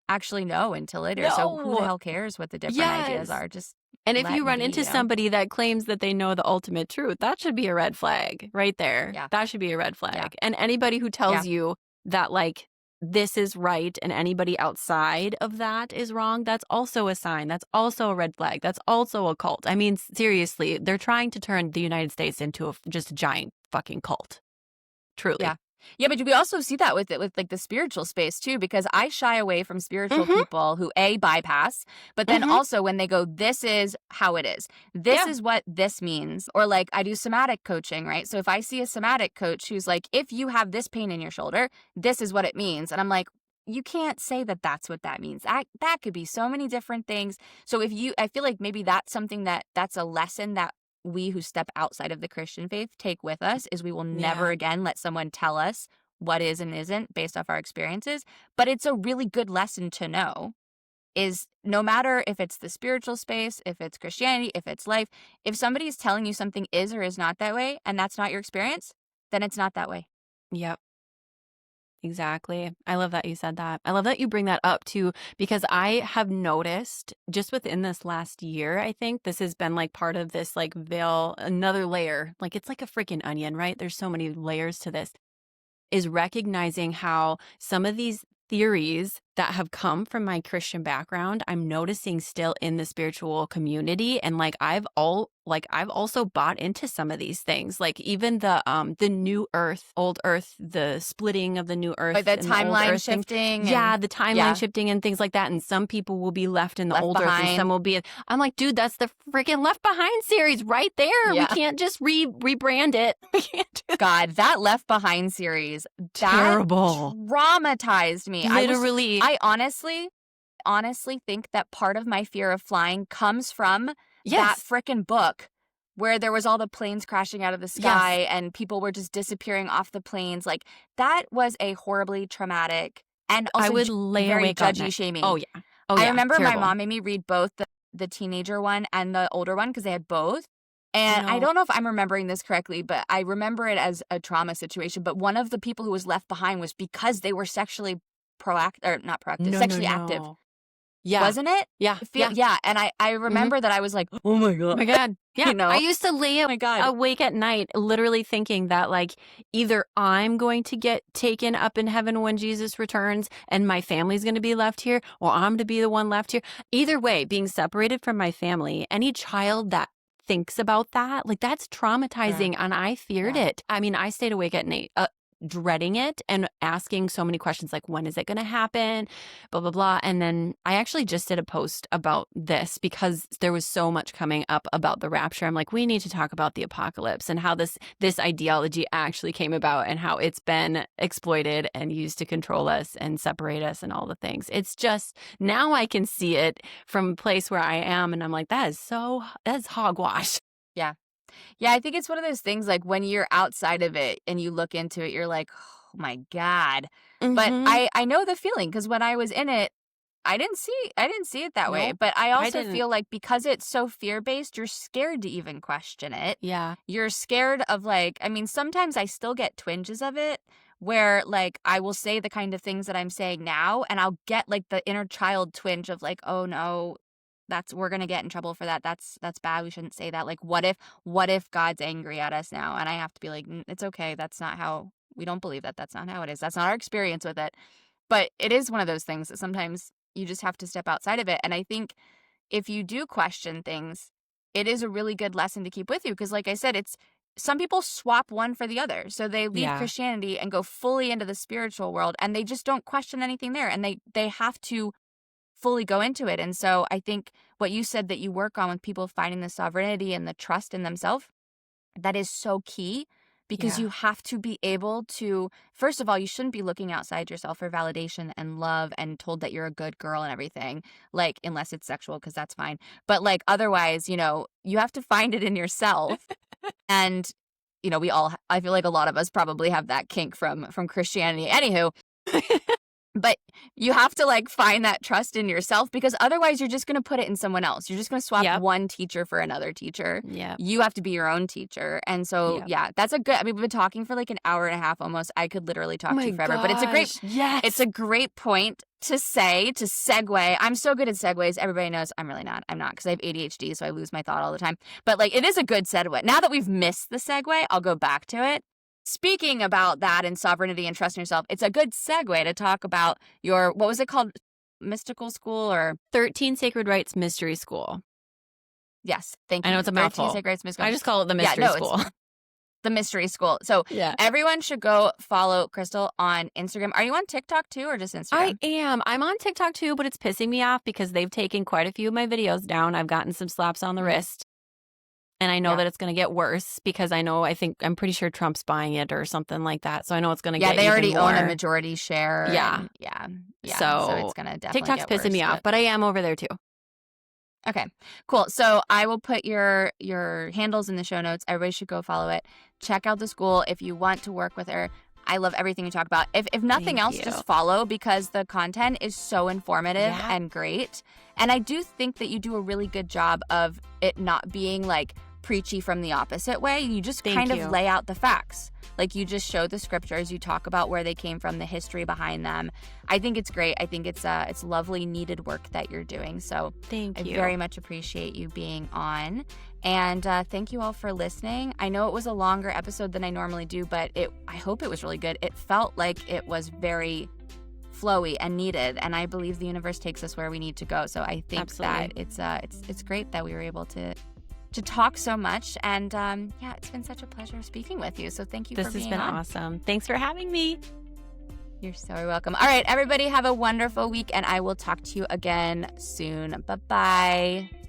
actually know until later. So who the No. hell cares what the different ideas Yes. are? Just And if let you and run be, into somebody that claims that they know the ultimate truth, that should be a red flag right there. Yeah. That should be a red Yeah. flag. And anybody who Yeah. tells you that, like, this is right and anybody outside of that is wrong, that's also a sign. That's also a red flag. That's also a cult. I mean, seriously, they're trying to turn the United States into just a giant fucking cult. Truly. Yeah. Yeah, but we also see that with like the spiritual space too, because I shy away from spiritual Mm-hmm. people who bypass, but then Mm-hmm. also when they go, this is how it is. This Yeah. is what this means. Or like I do somatic coaching, right? So if I see a somatic coach who's like, if you have this pain in your shoulder, this is what it means. And I'm like, you can't say that that's what that means. That could be so many different things. So I feel like maybe that's something that's a lesson that we who step outside of the Christian faith take with us, is we will never Yeah. again let someone tell us what is and isn't based off our experiences. But it's a really good lesson to know, is no matter if it's the spiritual space, if it's Christianity, if it's life, if somebody's telling you something is or is not that way, and that's not your experience, then it's not that way. Yep. Exactly. I love that you said that. I love that you bring that up too, because I have noticed just within this last year, I think this has been like part of this like veil, another layer. Like it's like a freaking onion, right? There's so many layers to this, is recognizing how some of these theories that have come from my Christian background, I'm noticing still in the spiritual community. And I've also bought into some of these things, like even the new earth, old earth, the splitting of the new earth, Like the and the old timeline earth thing. shifting. Yeah, and the timeline yeah, shifting and things like that. And some people will be left in the left old earth and behind. some will be. I'm like, dude, that's the freaking Left Behind series right there. Yeah. We can't just rebrand it. We can't do that. God, that Left Behind series, Terrible. that traumatized me. Literally. I honestly think that part of my fear of flying comes from Yes. that frickin' book where there was all the planes crashing out of the sky and people were just disappearing off the planes. Like, that was a horribly traumatic and also I would lay very awake all judgy night. shaming. Oh, yeah. Oh, I yeah. remember Terrible. my mom made me read both the teenager one and the older one because they had both. And No. I don't know if I'm remembering this correctly, but I remember it as a trauma situation. But one of the people who was left behind was because they were sexually not proactive, sexually active. Yeah. Wasn't it? Yeah. Yeah. And I remember that I was like, oh my God. Oh my God. Yeah. You know? I used to lay Oh my God. awake at night, literally thinking that either I'm going to get taken up in heaven when Jesus returns and my family's going to be left here, or I'm to be the one left here. Either way, being separated from my family, any child that thinks about that, that's traumatizing. And I feared it. I mean, I stayed awake at night, dreading it and asking so many questions like, when is it going to happen? Blah, blah, blah. And then I actually just did a post about this because there was so much coming up about the rapture. I'm like, we need to talk about the apocalypse and how this ideology actually came about and how it's been exploited and used to control us and separate us and all the things. It's just, now I can see it from a place where I am. And I'm like, that's hogwash. Yeah. Yeah, I think it's one of those things like when you're outside of it and you look into it, you're like, oh my God. But I know the feeling because when I was in it, I didn't see it that way. Nope, But I also didn't. feel like because it's so fear-based, you're scared to even question it. Yeah. You're scared of sometimes I still get twinges of it where I will say the kind of things that I'm saying now and I'll get the inner child twinge of oh no, we're going to get in trouble for that. That's bad. We shouldn't say that. What if God's angry at us now? And I have to be it's okay. That's not how, we don't believe that. That's not how it is. That's not our experience with it. But it is one of those things that sometimes you just have to step outside of it. And I think if you do question things, it is a really good lesson to keep with you. Because like I said, some people swap one for the other. So they leave Christianity and go fully into the spiritual world and they just don't question anything there. And they have to fully go into it. And so I think what you said that you work on with people finding the sovereignty and the trust in themselves, that is so key because you have to be able to, first of all, you shouldn't be looking outside yourself for validation and love and told that you're a good girl and everything, unless it's sexual, because that's fine. But otherwise, you have to find it in yourself. And, I feel like a lot of us probably have that kink from Christianity. Anywho. But you have to find that trust in yourself because otherwise you're just going to put it in someone else. You're just going to swap one teacher for another teacher. Yeah. You have to be your own teacher. And so, that's a good, we've been talking for an hour and a half almost. I could literally talk to you forever, but it's a great point to segue. I'm so good at segues. Everybody knows I'm really not. I'm not because I have ADHD, so I lose my thought all the time. But it is a good segue. Now that we've missed the segue, I'll go back to it. Speaking about that and sovereignty and trusting yourself, it's a good segue to talk about your, what was it called? Mystical school or? 13 Sacred Rites Mystery School. Yes, thank you. I know it's a mouthful. 13 Sacred Rites Mystery School. I just call it the Mystery School. It's the Mystery School. So everyone should go follow Crystal on Instagram. Are you on TikTok too or just Instagram? I am. I'm on TikTok too, but it's pissing me off because they've taken quite a few of my videos down. I've gotten some slaps on the wrist. And I know that it's going to get worse because I'm pretty sure Trump's buying it or something like that. So I know it's going to get they already even more. own a majority share. Yeah. And So it's going to definitely TikTok's get pissing worse, me off, but I am over there too. Okay, cool. So I will put your handles in the show notes. Everybody should go follow it. Check out the school if you want to work with her. I love everything you talk about. If nothing else, just follow because the content is so informative and great. And I do think that you do a really good job of it not being like preachy from the opposite way. You just kind of lay out the facts. Like you just show the scriptures, you talk about where they came from, the history behind them. I think it's great. I think it's lovely, needed work that you're doing. So thank you. I very much appreciate you being on. And thank you all for listening. I know it was a longer episode than I normally do, but I hope it was really good. It felt like it was very flowy and needed, and I believe the universe takes us where we need to go. So I think that it's great that we were able to talk so much. And it's been such a pleasure speaking with you. So thank you for being on. This has been awesome. Thanks for having me. You're so welcome. All right, everybody have a wonderful week, and I will talk to you again soon. Bye-bye.